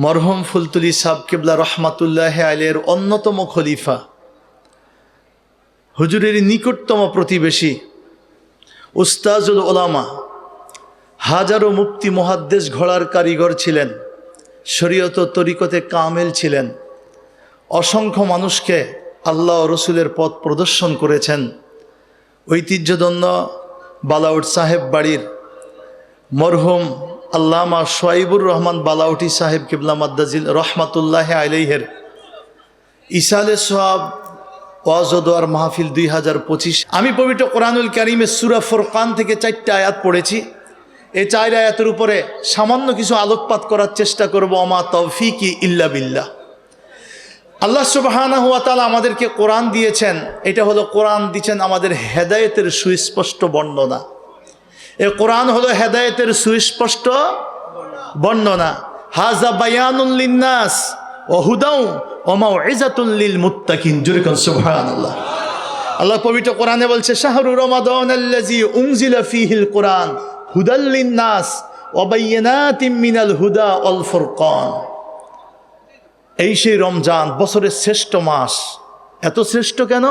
মরহুম ফুলতুলি সাহেব কিবলা রহমাতুল্লাহ আলাইহির অন্যতম খলিফা, হুজুরের নিকটতম প্রতিবেশী, উস্তাজুল উলামা, হাজারো মুফতি মুহাদ্দিস ঘোড়ার কারিগর ছিলেন, শরীয়ত তরিকতে কামেল ছিলেন, অসংখ্য মানুষকে আল্লাহ ও রসুলের পথ প্রদর্শন করেছেন। ঐতিহ্যধন্য বালাউট সাহেব বাড়ির মরহুম আল্লামা সোয়াইবুর রহমান বালাউটি সাহেব কিবলা মাদ্দাজিল রহমাতুল্লাহ আলাইহির ইসালে সোয়াব ওয়াজ ও দোয়ার মাহফিল 2025। আমি পবিত্র কোরআনুল কারীমের সূরা ফুরকান থেকে 4টা আয়াত পড়েছি। এই 4 আয়াতের উপরে সামান্য কিছু আলোকপাত করার চেষ্টা করব। আমা তৌফিকি ইল্লা বিল্লাহ। আল্লাহ সুবহানাহু ওয়া তাআলা আমাদেরকে কোরআন দিয়েছেন, এটা হলো কোরআন দিয়েছেন আমাদের হেদায়েতের সুস্পষ্ট বর্ণনা। এই কোরআন হলো হেদায়েতের সুস্পষ্ট বর্ণনা। হাযা বায়ানুল লিন্নাস ওয়া হুদাউ ওয়া মাউইযাতুল লিল মুত্তাকিন। জোরে কোন সুবহানাল্লাহ। আল্লাহ পবিত্র কোরআনে বলছে, শাহরু রমাদানাল্লাযী উনজিলা ফীহিল কোরআন হুদাল লিন্নাস ওয়া বায়িনাতিম মিনাল হুদা ওয়াল ফুরকান। এই সেই রমজান, বছরের শ্রেষ্ঠ মাস। এত শ্রেষ্ঠ কেন?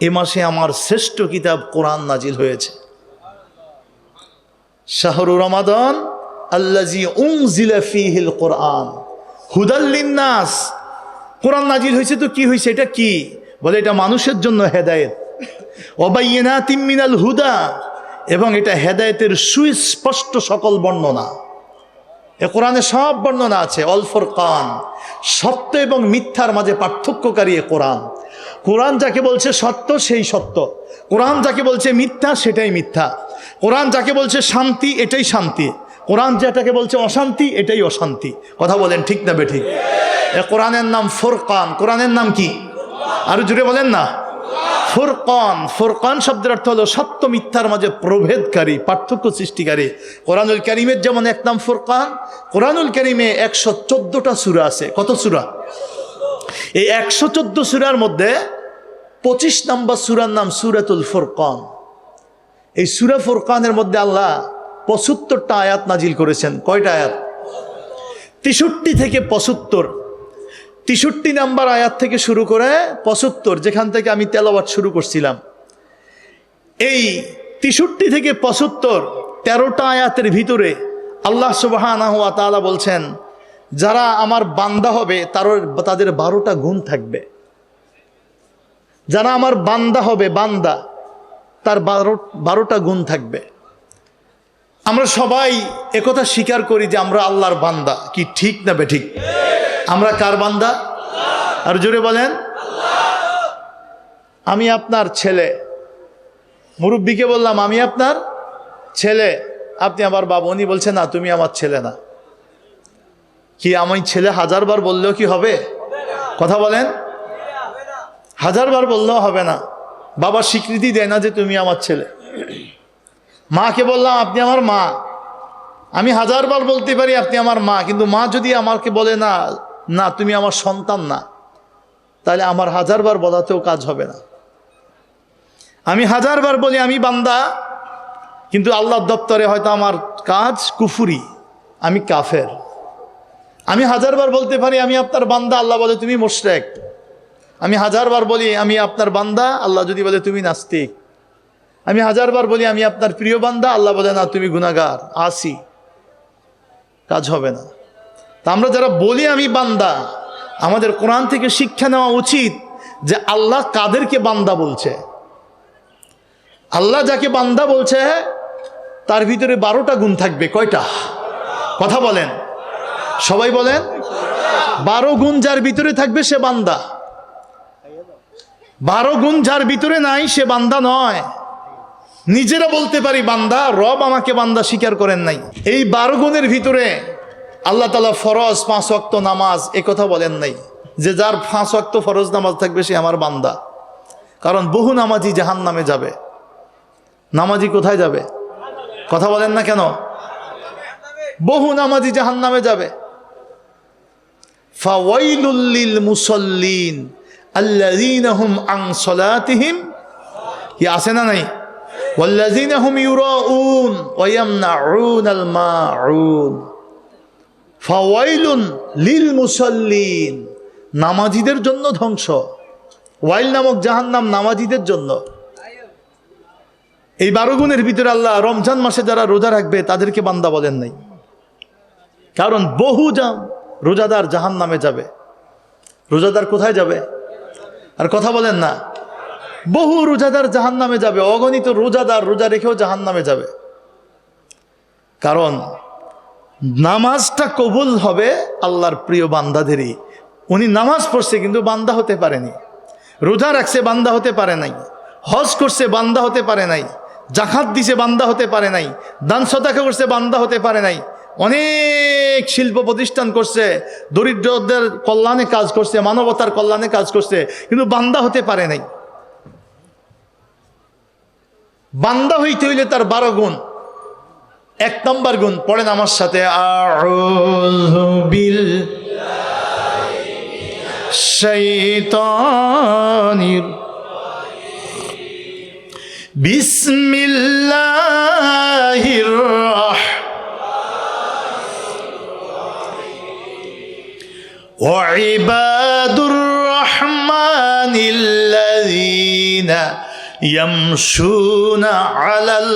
এ মাসে আমার শ্রেষ্ঠ কিতাব কোরআন নাজিল হয়েছে। শাহরু রমাদান আল্লাযী উনজিলা ফীহিল কোরআন হুদাল লিন্নাস। কোরআন নাজিল হয়েছে তো কি হয়েছে? এটা কি বলে? এটা মানুষের জন্য হেদায়েত। ওয়া বায়িনাতিম মিনাল হুদা, এবং এটা হেদায়েতের সুস্পষ্ট সকল বর্ণনা। এ কোরআনে সব বর্ণনা আছে। অল ফুরকান, সত্য এবং মিথ্যার মাঝে পার্থক্যকারী এ কোরআন। কোরআন যাকে বলছে সত্য সেই সত্য, কোরআন যাকে বলছে মিথ্যা সেটাই মিথ্যা, কোরআন যাকে বলছে শান্তি এটাই শান্তি, কোরআন যেটাকে বলছে অশান্তি এটাই অশান্তি। কথা বলেন ঠিক না বেঠিক? এ কোরআনের নাম ফুরকান। কোরআনের নাম কি? আরো জুড়ে বলেন না। ফুরকান। ফুরকান শব্দের অর্থ হলো সত্য মিথ্যার মাঝে প্রভেদকারী, পার্থক্য সৃষ্টিকারী। কোরআনুল কারীমের যেমন এক নাম ফুরকান, কোরআনুল কারীমে 114টা সূরা আছে। কত সূরা? এই 114 সূরার মধ্যে 25 নম্বর সূরার নাম সূরাতুল ফুরকান। এই সূরা ফুরকানের মধ্যে আল্লাহ 75টা আয়াত নাজিল করেছেন। কয়টা আয়াত? 63 থেকে 75। 63 নাম্বার আয়াত থেকে শুরু করে 75, যেখান থেকে আমি তেলাওয়াত শুরু করছিলাম। এই 63 থেকে 75 13টা আয়াতের ভিতরে আল্লাহ সুবহানাহু ওয়া তাআলা বলছেন, যারা আমার বান্দা হবে তাদের 12টা গুণ থাকবে। যারা আমার বান্দা হবে, বান্দা, তার 12টা গুণ থাকবে। আমরা সবাই একথা স্বীকার করি যে আমরা আল্লাহর বান্দা। কি ঠিক না বেঠিক? আমরা কার বান্দা? আর জোরে বলেন। আমি আপনার ছেলে। মুরব্বীকে বললাম আমি আপনার ছেলে, আপনি আমার বাবা। উনি বলছে না, তুমি আমার ছেলে না। কি আমি ছেলে 1000 বার বললেও কি হবে? কথা বলেন। 1000 বার বললেও হবে না। বাবা স্বীকৃতি দেয় না যে তুমি আমার ছেলে। মাকে বললাম আপনি আমার মা, আমি 1000 বার বলতে পারি আপনি আমার মা, কিন্তু মা যদি আমাকে বলে না, না তুমি আমার সন্তান না, তাহলে আমার 1000 বার বলাতেও কাজ হবে না। আমি 1000 বার বলি আমি বান্দা, কিন্তু আল্লাহর দপ্তরে হয়তো আমার কাজ কুফরি, আমি কাফের। আমি 1000 বার বলতে পারি আমি আপনার বান্দা, আল্লাহ বলে তুমি মুশরিক। আমি 1000 বার বলি আমি আপনার বান্দা, আল্লাহ যদি বলে তুমি নাস্তিক। আমি 1000 বার বলি আমি আপনার প্রিয় বান্দা, আল্লাহ বলে না তুমি গুনাহগার, আসি। কাজ হবে না। তা আমরা যারা বলি আমি বান্দা, আমাদের কোরআন থেকে শিক্ষা নেওয়া উচিত যে আল্লাহ কাদেরকে বান্দা বলছে। আল্লাহ যাকে বান্দা বলছে তার ভিতরে 12টা গুণ থাকবে। কয়টা? কথা বলেন, সবাই বলেন। 12 গুণ যার ভিতরে থাকবে সে বান্দা। 12 গুণ যার ভিতরে নাই সে বান্দা নয়। নিজেরা বলতে পারি বান্দা, রব আমাকে বান্দা স্বীকার করেন নাই। এই 12 গুণের ভিতরে আল্লাহ তাআলা ফরজ 5 ওয়াক্ত নামাজ এ কথা বলেন নাই যে যার 5 ওয়াক্ত ফরজ নামাজ থাকবে সে আমার বান্দা। কারণ বহু নামাজি জাহান্নামে যাবে। নামাজি কোথায় যাবে? কথা বলেন না কেন? বহু নামাজি জাহান্নামে যাবে। ফাওয়াইলুল লিল মুসাল্লিন আল্লাযীনা হুম আন সালাতিহিম, কি আছে না নাই? ওয়াল্লাযীনা হুম ইউরাউন ওয়া ইয়ামনাউনাল মাউন। ফাওয়াইলুন লিল মুসাল্লিন, নামাজীদের জন্য ধ্বংস। ওয়াইল নামক জাহান্নাম নামাজীদের জন্য। এই 12 গুণের ভিতরে আল্লাহ রমজান মাসে যারা রোজা রাখবে তাদেরকে বান্দা বলেন নাই, কারণ বহু রোজাদার জাহান্নামে যাবে। রোজাদার কোথায় যাবে? আর কথা বলেন না। বহু রোজাদার জাহান্নামে যাবে, অগণিত রোজাদার রোজা রেখেও জাহান্নামে যাবে। কারণ নামাজটা কবুল হবে আল্লাহর প্রিয় বান্দাদেরই। উনি নামাজ পড়ছে কিন্তু বান্দা হতে পারেনি, রোজা রাখছে বান্দা হতে পারে নাই, হজ করছে বান্দা হতে পারে নাই, জাকাত দিছে বান্দা হতে পারে নাই, দান সদাকা করছে বান্দা হতে পারে নাই, অনেক শিল্প প্রতিষ্ঠান করছে, দরিদ্রদের কল্যাণে কাজ করছে, মানবতার কল্যাণে কাজ করছে, কিন্তু বান্দা হতে পারে নাই। বান্দা হইতে হইলে তার 12 গুণ। 1 নম্বর গুণ পড়েন আমার সাথে, আউযু বিল্লাহি মিনাশ শাইতানির বিসমিল্লাহির ওয়া ইবাদুর রাহমানিল্লাযীনা ইয়ামশুনা আলাল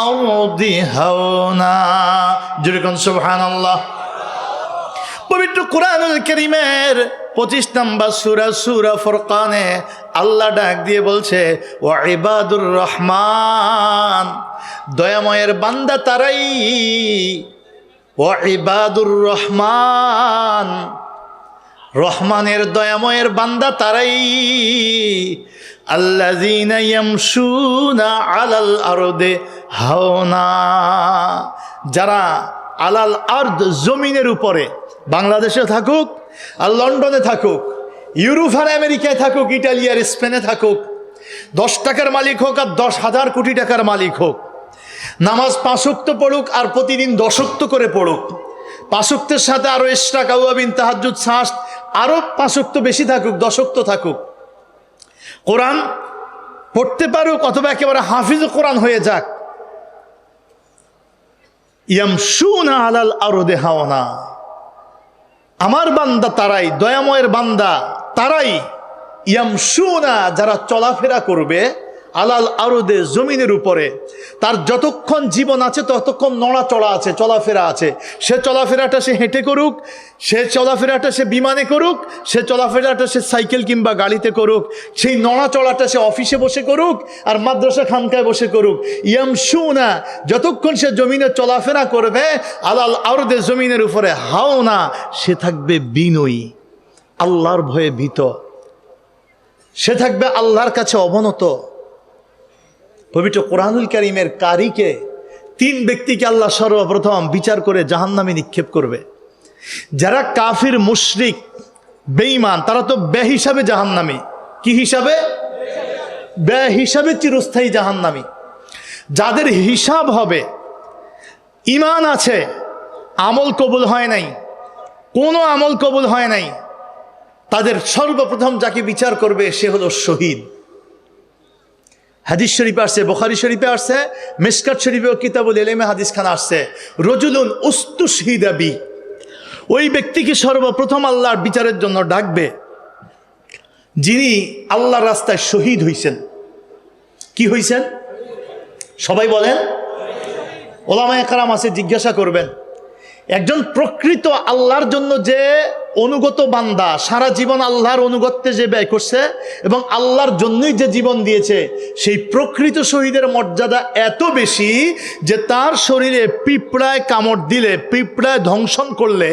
আরদি হাওনা। যেরকম সুবহানাল্লাহ। পবিত্র কুরআনুল কারীমের 25 নম্বর সূরা সূরা ফুরকানে আল্লাহ ডাক দিয়ে বলছে, ওয়া ইবাদুর রহমান, দয়াময়ের বান্দা তারাই। ওয়া ইবাদুর রহমান, রহমানের দয়াময়ের বান্দা তারাই। আল্লাযীনা ইয়ামশুনা আলাল আরদি হাওনা, যারা আলাল আরদ জমিনের উপরে, বাংলাদেশে থাকুক আর লন্ডনে থাকুক, ইউরোপ আর আমেরিকায় থাকুক, ইটালি আর স্পেনে থাকুক, 10 টাকার মালিক হোক আর 10,000 কোটি টাকার মালিক হোক, নামাজ 5 ওয়াক্ত পড়ুক আর প্রতিদিন 10 ওয়াক্ত করে পড়ুক, 5 ওয়াক্তের সাথে আরো এক্সট্রা কাওয়াবিন তাহাজ্জুদ সাস্ত আরো 5 ওয়াক্ত বেশি থাকুক, 10 ওয়াক্ত থাকুক, কোরআন পড়তে পারুক অথবা একেবারে হাফিজ কোরআন হয়ে যাক, ইয়ামশুনা আলাল আরদি হাওনা, আমার বান্দা তারাই, দয়াময়ের বান্দা তারাই। ইয়ামশুনা, যারা চলাফেরা করবে আলাল আরদে জমিনের উপরে, তার যতক্ষণ জীবন আছে ততক্ষণ নড়াচড়া আছে, চলাফেরা আছে। সে চলাফেরাটা সে হেঁটে করুক, সে চলাফেরাটা সে বিমানে করুক, সে চলাফেরাটা সে সাইকেল কিংবা গাড়িতে করুক, সেই নড়াচড়াটা সে অফিসে বসে করুক আর মাদ্রাসা খানকায় বসে করুক। ইয়ামশুনা, যতক্ষণ সে জমিনে চলাফেরা করবে আলাল আরদে জমিনের উপরে, হাওনা, সে থাকবে বিনয়ী, আল্লাহর ভয়ে ভীত, সে থাকবে আল্লাহর কাছে অবনত। পবিত্র কোরআনুল কারীমের কারিকে 3 ব্যক্তিকে আল্লাহ সর্বপ্রথম বিচার করে জাহান্নামে নিক্ষেপ করবে। যারা কাফির, মুশরিক, বেঈমান, তারা তো বেহিসাবে জাহান্নামী। কি হিসাবে? বেহিসাবে চিরস্থায়ী জাহান্নামী। যাদের হিসাব হবে, ঈমান আছে, আমল কবুল হয় নাই, কোনো আমল কবুল হয় নাই, তাদের সর্বপ্রথম যাকে বিচার করবে সে হলো শহীদ। হাদিস শরীফে আসছে, বুখারী শরীফে আসছে, মিশকাত শরীফেও কিতাবুল ইলমে হাদিস খানা আসছে, রজুলুন উস্তুশহিদা বি, ওই ব্যক্তিকে সর্বপ্রথম আল্লাহর বিচারের জন্য ডাকবে যিনি আল্লাহর রাস্তায় শহীদ হইছেন। কি হইছেন? সবাই বলেন। ওলামায়ে কেরাম আছে, জিজ্ঞাসা করবেন, একজন প্রকৃত আল্লাহর জন্য যে অনুগত বান্দা, সারা জীবন আল্লাহর অনুগত্যে যে ব্যয় করছে এবং আল্লাহর জন্যই যে জীবন দিয়েছে, সেই প্রকৃত শহীদের মর্যাদা এত বেশি যে তার শরীরে পিঁপড়ায় কামড় দিলে, পিঁপড়ায় ধ্বংসন করলে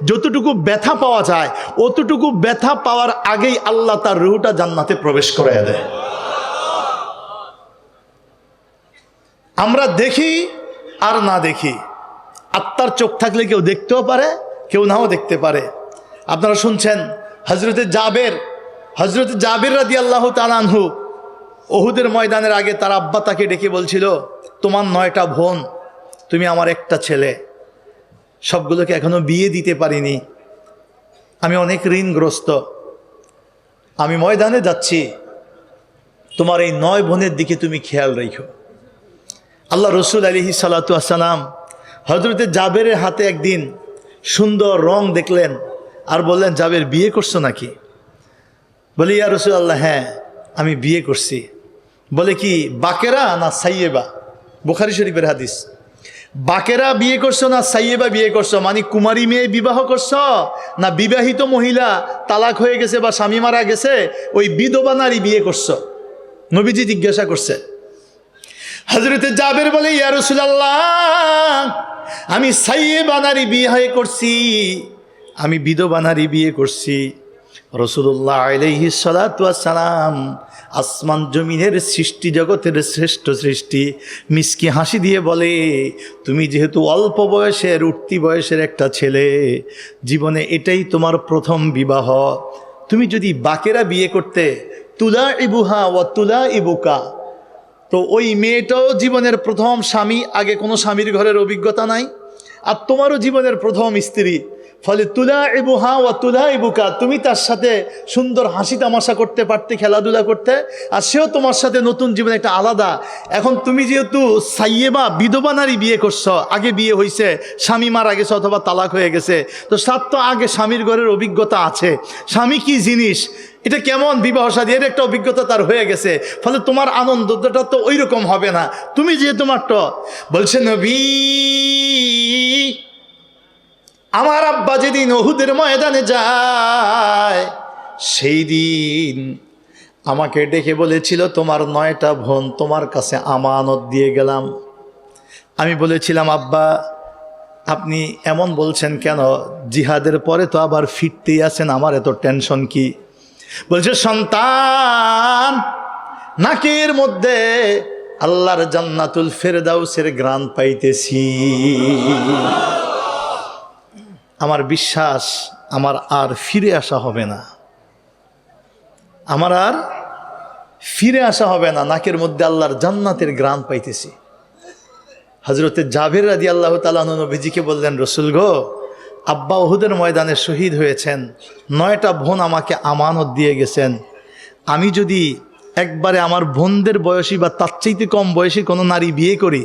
যতটুকু ব্যথা পাওয়া যায়, অতটুকু ব্যথা পাওয়ার আগেই আল্লাহ তার রূহটা জান্নাতে প্রবেশ করে দেয়। আমরা দেখি আর না দেখি, আত্মার চোখ থাকলে কেউ দেখতেও পারে, কেউ নাও দেখতে পারে। আপনারা শুনছেন হজরতে জাবের রাদিয়াল্লাহু তাআলা আনহু, উহুদের ময়দানের আগে তার আব্বা তাকে ডেকে বলছিল, তোমার 9টা বোন, তুমি আমার একটা ছেলে, সবগুলোকে এখনো বিয়ে দিতে পারিনি, আমি অনেক ঋণগ্রস্ত, আমি ময়দানে যাচ্ছি, তোমার এই 9 বোনের দিকে তুমি খেয়াল রেখো। আল্লাহ রসুল আলাইহিস সালাতু ওয়াস সালাম হজরতে জাবেরের হাতে একদিন সুন্দর রং দেখলেন আর বললেন, জাবের বিয়ে করছো নাকি? বলে, ইয়া রাসূলুল্লাহ, হ্যাঁ আমি বিয়ে করছি। বলে, কি বাকেরা না সাইয়েবা? বুখারী শরীফের হাদিস। বাকেরা বিয়ে করছো না সাইয়েবা বিয়ে করছো? মানে কুমারী মেয়ে বিবাহ করছো না বিবাহিত মহিলা তালাক হয়ে গেছে বা স্বামী মারা গেছে ওই বিধবা নারী বিয়ে করছো? নবীজি জিজ্ঞাসা করছে। হযরতে জাবের বলে, ইয়া রাসূলুল্লাহ, আমি সাইয়েবা নারী বিয়ে করছি, আমি বিধবা নারী বিয়ে করছি। রাসূলুল্লাহ আলাইহিস সালাতু ওয়াস সালাম আসমান জমিনের সৃষ্টি জগতের শ্রেষ্ঠ সৃষ্টি মিষ্টি হাসি দিয়ে বলে, তুমি যেহেতু অল্প বয়সের উঠতি বয়সের একটা ছেলে, জীবনে এটাই তোমার প্রথম বিবাহ। তুমি যদি বাকেরা বিয়ে করতে, তুলা ইবুহা ওয়া তুলা ইবুকা, তো ওই মেয়েটাও জীবনের প্রথম স্বামী, আগে কোনো স্বামীর ঘরের অভিজ্ঞতা নাই, আর তোমারও জীবনের প্রথম স্ত্রী। ফলে তুলা ইবুহা ওয়া তুলা ইবুকা, তুমি তার সাথে সুন্দর হাসি তামাশা করতে পারতে, খেলাধুলা করতে, আর সেও তোমার সাথে নতুন জীবন একটা আলাদা। এখন তুমি যেহেতু সাইয়েবা বিধবা নারী বিয়ে করছো, আগে বিয়ে হয়েছে, স্বামী মারা গেছে অথবা তালাক হয়ে গেছে, তো তার তো আগে স্বামীর ঘরের অভিজ্ঞতা আছে, স্বামী কি জিনিস, এটা কেমন বিবাহ শাদী, এর একটা অভিজ্ঞতা তার হয়ে গেছে। ফলে তোমার আনন্দটা তো ওই রকম হবে না। তুমি যে তোমার তো বলছে, নবী আমার আব্বা যেদিন উহুদের ময়দানে যায়, সেই দিন আমাকে ডেকে বলেছিল, তোমার 9টা বোন তোমার কাছে আমানত দিয়ে গেলাম। আমি বলেছিলাম, আব্বা আপনি এমন বলছেন কেন? জিহাদের পরে তো আবার ফিরতেই আছেন, আমার এত টেনশন কি? বলছে, সন্তান, নাকের মধ্যে আল্লাহর জান্নাতুল ফেরদাউসের ঘ্রাণ পাইতেছি। আমার বিশ্বাস আমার আর ফিরে আসা হবে না, আমার আর ফিরে আসা হবে না, নাকের মধ্যে আল্লাহর জান্নাতের ঘ্রাণ পাইতেছি। হযরতে জাবের রাদিয়াল্লাহু তাআলা আনহু নবীজিকে বললেন, রাসূল গো, আব্বা উহুদের ময়দানে শহীদ হয়েছেন, 9টা বোন আমাকে আমানত দিয়ে গেছেন, আমি যদি একবারে আমার বোনদের বয়সী বা তার চাইতে কম বয়সী কোনো নারী বিয়ে করি,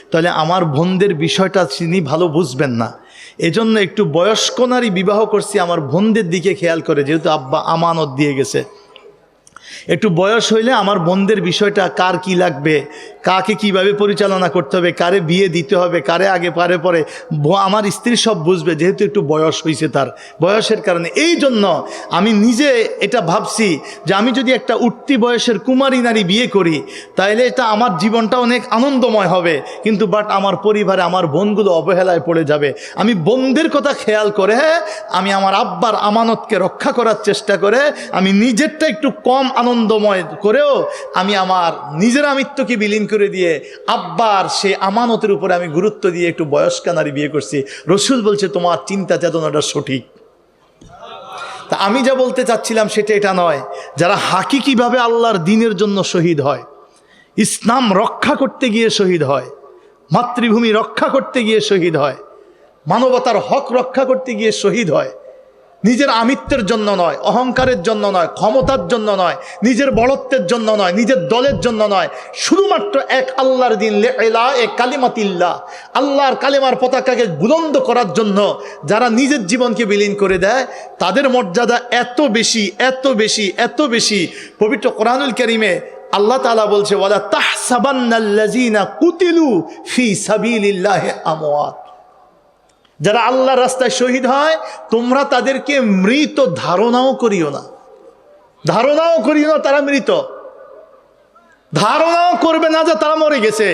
তাহলে আমার বোনদের বিষয়টা তিনি ভালো বুঝবেন না। এজন্য একটু বয়স্ক নারী বিবাহ করছি, আমার বোনদের দিকে খেয়াল করে, যেহেতু আব্বা আমানত দিয়ে গেছে। একটু বয়স হইলে আমার বোনদের বিষয়টা, কার কি লাগবে, কাকে কিভাবে পরিচালনা করতে হবে, কারে বিয়ে দিতে হবে, কারে আগে পারে পরে, আমার স্ত্রী সব বুঝবে, যেহেতু একটু বয়স হয়েছে তার, বয়সের কারণে। এই জন্য আমি নিজে এটা ভাবছি যে আমি যদি একটা উঠতি বয়সের কুমারী নারী বিয়ে করি, তাহলে এটা আমার জীবনটা অনেক আনন্দময় হবে, কিন্তু বাট আমার পরিবারে আমার বোনগুলো অবহেলায় পড়ে যাবে। আমি বোনদের কথা খেয়াল করে আমি আমার আব্বার আমানতকে রক্ষা করার চেষ্টা করে, আমি নিজেরটা একটু কম আনন্দময় করেও আমি আমার নিজের আমিত্বকে বিলীন করে দিয়ে আব্বার সে আমানতের উপরে আমি গুরুত্ব দিয়ে একটু বয়স্কা নারী বিয়ে করছি। রাসূল বলছে, তোমার চিন্তা চেতনাটা সঠিক। তা আমি যা বলতে চাচ্ছিলাম সেটা এটা নয়, যারা হাকিকিভাবে আল্লাহর দ্বীনের জন্য শহীদ হয়, ইসলাম রক্ষা করতে গিয়ে শহীদ হয়, মাতৃভূমি রক্ষা করতে গিয়ে শহীদ হয়, মানবতার হক রক্ষা করতে গিয়ে শহীদ হয়, নিজের আমিত্বের জন্য নয়, অহংকারের জন্য নয়, ক্ষমতার জন্য নয়, নিজের বড়ত্বের জন্য নয়, নিজের দলের জন্য নয়, শুধুমাত্র এক আল্লাহর দ্বীন, লিইলাহি কালিমাতিল্লাহ, আল্লাহর কালেমার পতাকাকে বুলন্দ করার জন্য যারা নিজের জীবনকে বিলীন করে দেয়, তাদের মর্যাদা এত বেশি, এত বেশি, এত বেশি। পবিত্র কোরআনুল কারীমে আল্লাহ তাআলা বলছে, ওয়ালা তাহসাবান্নাল্লাযীনা কুতিলু ফি সাবিলিল্লাহি আমওয়াত, যারা আল্লাহর রাস্তায় শহীদ হয় তোমরা তাদেরকে মৃত ধারণাও করিও না, ধারণাও করিও না তারা মৃত, ধারণাও করবে না যে তারা মরে গেছে।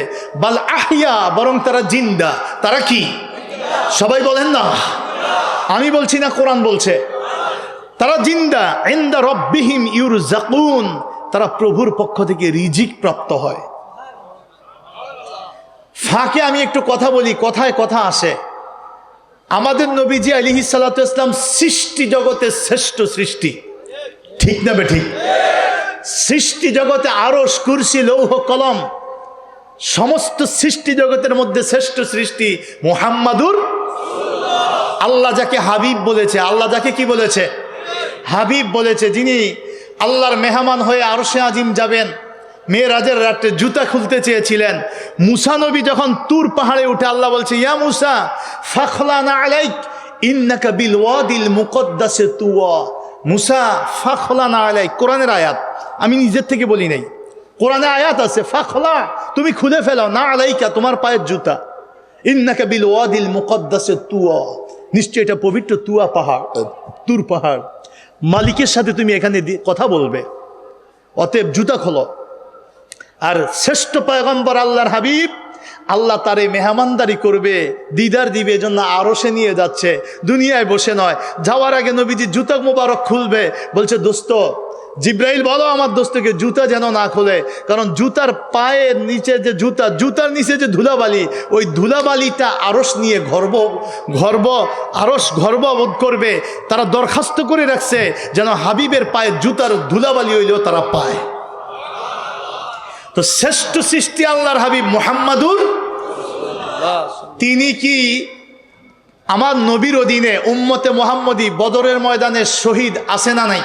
বাল আহিয়া, বরং তারা জিন্দা। তারা কি? সবাই বলেন না, আমি বলছি না, কোরআন বলছে। তারা জিন্দা, ইনদা রাব্বিহিম ইউরযাকুন, তারা প্রভুর পক্ষ থেকে রিজিক প্রাপ্ত হয়। ফাঁকে আমি একটু কথা বলি, কথায় কথা আসে। আমাদের নবীজি আলাইহিস সালাতু ওয়াস সালাম সৃষ্টি জগতের শ্রেষ্ঠ সৃষ্টি, ঠিক না বেঠিক? সৃষ্টি জগতে আরশ, কুরসি, লৌহ, কলম, সমস্ত সৃষ্টি জগতের মধ্যে শ্রেষ্ঠ সৃষ্টি মুহাম্মাদুর রাসূলুল্লাহ। আল্লাহ যাকে হাবিব বলেছে, আল্লাহ যাকে কি বলেছে? হাবিব বলেছে। যিনি আল্লাহর মেহমান হয়ে আরশে আজিম যাবেন, মেরাজের রাতে জুতা খুলতে চেয়েছিলেন, মুসা নবী যখন তুর পাহাড়ে উঠে আল্লাহ বলছে, ইয়া মুসা ফাখলানা আলাইক ইন্নাকা বিল ওয়াদিল মুকদ্দাসে তুয়া মুসা ফাখলানা আলাইক, কোরআনের আয়াত, আমি নিজের থেকে বলি নাই, কোরআনে আয়াত আছে, ফাখলা তুমি খুলে ফেলাও, না আলাইকা তোমার পায়ের জুতা, ইন্নাকা বিল ওয়াদিল মুকদ্দাসে তুয়া, নিশ্চয় এটা পবিত্র তুয়া পাহাড়, তুর পাহাড়, মালিকের সাথে তুমি এখানে কথা বলবে, অতএব জুতা খোলো। আর শ্রেষ্ঠ পয়গম্বর আল্লাহর হাবিব, আল্লাহ তারে মেহমানদারি করবে, দিদার দিবে, জন্য আরশে নিয়ে যাচ্ছে, দুনিয়ায় বসে নয়। যাওয়ার আগে নবীজি জুতা মোবারক খুলবে, বলছে দোস্ত জিব্রাইল বলো আমার দোস্তকে জুতা যেন না খোলে, কারণ জুতার পায়ের নিচে যে জুতা, জুতার নিচে যে ধুলাবালি, ওই ধুলাবালিটা আরশ নিয়ে আরশ গর্ববোধ করবে। তারা দরখাস্ত করে রাখছে যেন হাবিবের পায়ে জুতার ধুলাবালি হইলেও তারা পায়। তো শ্রেষ্ঠ সৃষ্টি আল্লাহর হাবিব মুহাম্মাদুর, তিনি কি আমার নবীর অধীনে উম্মতে মুহাম্মদী বদরের ময়দানে শহীদ আছে না নাই?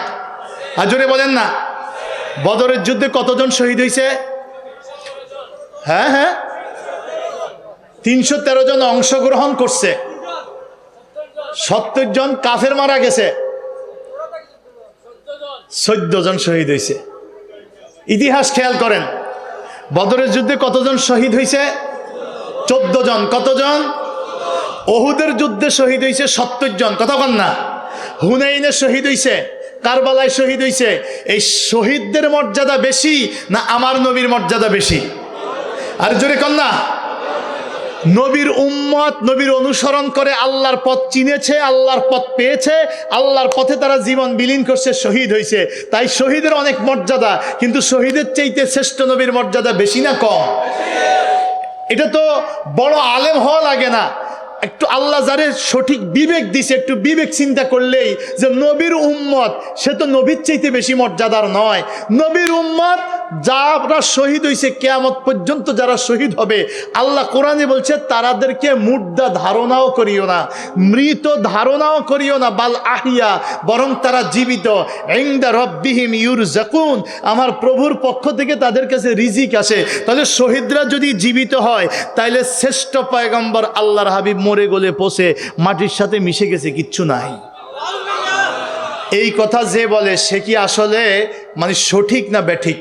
আজরে বলেন না। বদরের যুদ্ধে কতজন শহীদ হয়েছে? হ্যাঁ, 313 জন অংশগ্রহণ করছে, 70 জন কাফের মারা গেছে, 14 জন শহীদ হয়েছে। ইতিহাস খেয়াল করেন, বদরের যুদ্ধে কতজন শহীদ হয়েছে? 14 জন। কতজন? ওহুদের যুদ্ধে শহীদ হয়েছে 70 জন, কথা বল না। হুনাইনে শহীদ হয়েছে, কারবালায় শহীদ হয়েছে। এই শহীদদের মর্যাদা বেশি না আমার নবীর মর্যাদা বেশি? আর জোরে কন না। নবীর উম্মত নবীর অনুসরণ করে আল্লাহর পথ চিনেছে, আল্লাহর পথ পেয়েছে, আল্লাহর পথে তারা জীবন বিলীন করছে, শহীদ হয়েছে। তাই শহীদের অনেক মর্যাদা, কিন্তু শহীদের চাইতে শ্রেষ্ঠ নবীর মর্যাদা বেশি না কম? এটা তো বড় আলেম হওয়া লাগে না, একটু আল্লাহ যারে সঠিক বিবেক দিছে, একটু বিবেক চিন্তা করলেই যে নবীর উম্মত সে তো নবীর চাইতে বেশি মর্যাদার নয়। নবীর উম্মত যারা শহীদ হয়েছে, কিয়ামত পর্যন্ত যারা শহীদ হবে, আল্লাহ কোরআনে বলছে তাদেরকে মুর্দা ধারণাও করিও না, মৃত ধারণাও করিও না, বাল আহিয়া, বরং তারা জীবিত। ইনদা রাব্বিহিম ইউরজাকুন, আমার প্রভুর পক্ষ থেকে তাদের কাছে রিজিক আসে। তাহলে শহীদরা যদি জীবিত হয়, তাইলে শ্রেষ্ঠ পয়গম্বর আল্লাহর হাবিব মরে গলে পচে মাটির সাথে মিশে গেছে, কিচ্ছু নাই। এই কথা যে বলে সে কি আসলে মানে সঠিক না বেঠিক?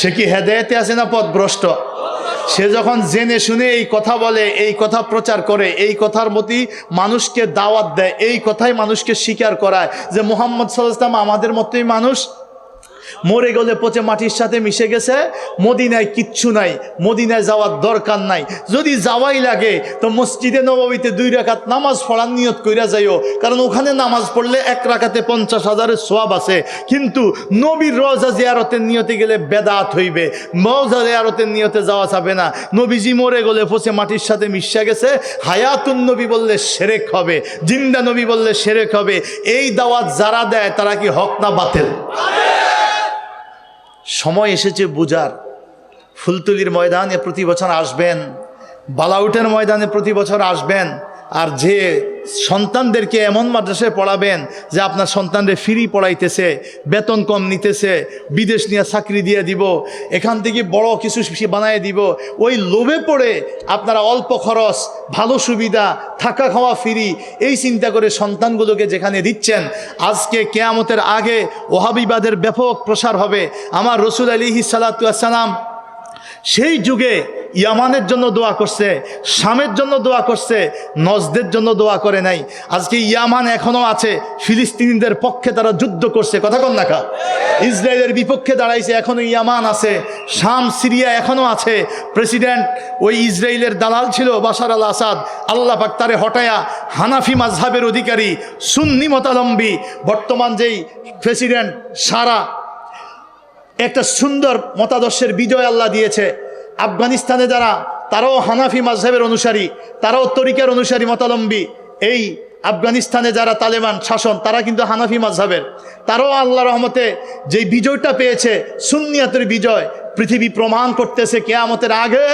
সে কি হেদায়েতে আছে না পথভ্রষ্ট? সে যখন জেনে শুনে এই কথা বলে, এই কথা প্রচার করে, এই কথার প্রতি মানুষকে দাওয়াত দেয়, এই কথাই মানুষকে স্বীকার করায় যে মুহাম্মদ সাল্লাল্লাহু আলাইহি ওয়াসাল্লাম আমাদের মতোই মানুষ, মরে গলে পচে মাটির সাথে মিশে গেছে, মদিনায় কিচ্ছু নাই, মদিনায় যাওয়ার দরকার নাই। যদি যাওয়াই লাগে তো মসজিদে নববীতে 2 রাকাত নামাজ পড়ার নিয়ত কইরা যাইও, কারণ ওখানে নামাজ পড়লে 1 রাকাতে 50,000-এর সওয়াব আছে। কিন্তু নবীর রওজা জিয়ারতের নিয়তে গেলে বেদাত হইবে, রওজা জিয়ারতের নিয়তে যাওয়া যাবে না। নবীজি মরে গলে পচে মাটির সাথে মিশে গেছে, হায়াতুন নবী বললে শিরক হবে, জিন্দা নবী বললে শিরক হবে। এই দাওয়াত যারা দেয় তারা কি হক না বাতিল? সময় এসেছে বুঝার। ফুলতলির ময়দানে প্রতি বছর আসবেন, বালাউটের ময়দানে প্রতি বছর আসবেন, আর যে সন্তানদেরকে এমন মাদ্রাসায় পড়াবেন যে আপনার সন্তানদের ফ্রি পড়াইতেছে, বেতন কম নিতেছে, বিদেশ নিয়ে চাকরি দিয়ে দিব, এখান থেকে বড় কিছু বানায় দিব, ওই লোভে পড়ে আপনারা অল্প খরচ, ভালো সুবিধা, থাকা খাওয়া ফ্রি, এই চিন্তা করে সন্তানগুলোকে যেখানে দিচ্ছেন, আজকে কিয়ামতের আগে ওহাবিবাদের ব্যাপক প্রসার হবে। আমার রাসূল আলাইহিস সালাতু ওয়াস সালাম সেই যুগে ইয়ামানের জন্য দোয়া করছে, শামের জন্য দোয়া করছে, নজদের জন্য দোয়া করে নাই। আজকে ইয়ামান এখনো আছে, ফিলিস্তিনিদের পক্ষে তারা যুদ্ধ করছে, কথা কন না কা। ইসরায়েলের বিপক্ষে দাঁড়াইছে, এখনো ইয়ামান আছে। শাম, সিরিয়া এখনো আছে। প্রেসিডেন্ট ওই ইসরায়েলের দালাল ছিল বাশার আল আসাদ, আল্লাহ পাক তারে হটায়া হানাফি মাযহাবের অধিকারী, সুন্নি মতাবলম্বী বর্তমান যেই প্রেসিডেন্ট, সারা একটা সুন্দর মতাদর্শের বিজয় আল্লাহ দিয়েছে। আফগানিস্তানে যারা, তারাও হানাফি মাযহাবের অনুসারী, তারাও তরিকার অনুসারী মতাবলম্বী। এই আফগানিস্তানে যারা তালেবান শাসন, তারা কিন্তু হানাফি মাযহাবের, তারাও আল্লাহর রহমতে যেই বিজয়টা পেয়েছে, সুন্নিয়াতের বিজয়। পৃথিবী প্রমাণ করতেছে কিয়ামতের আগে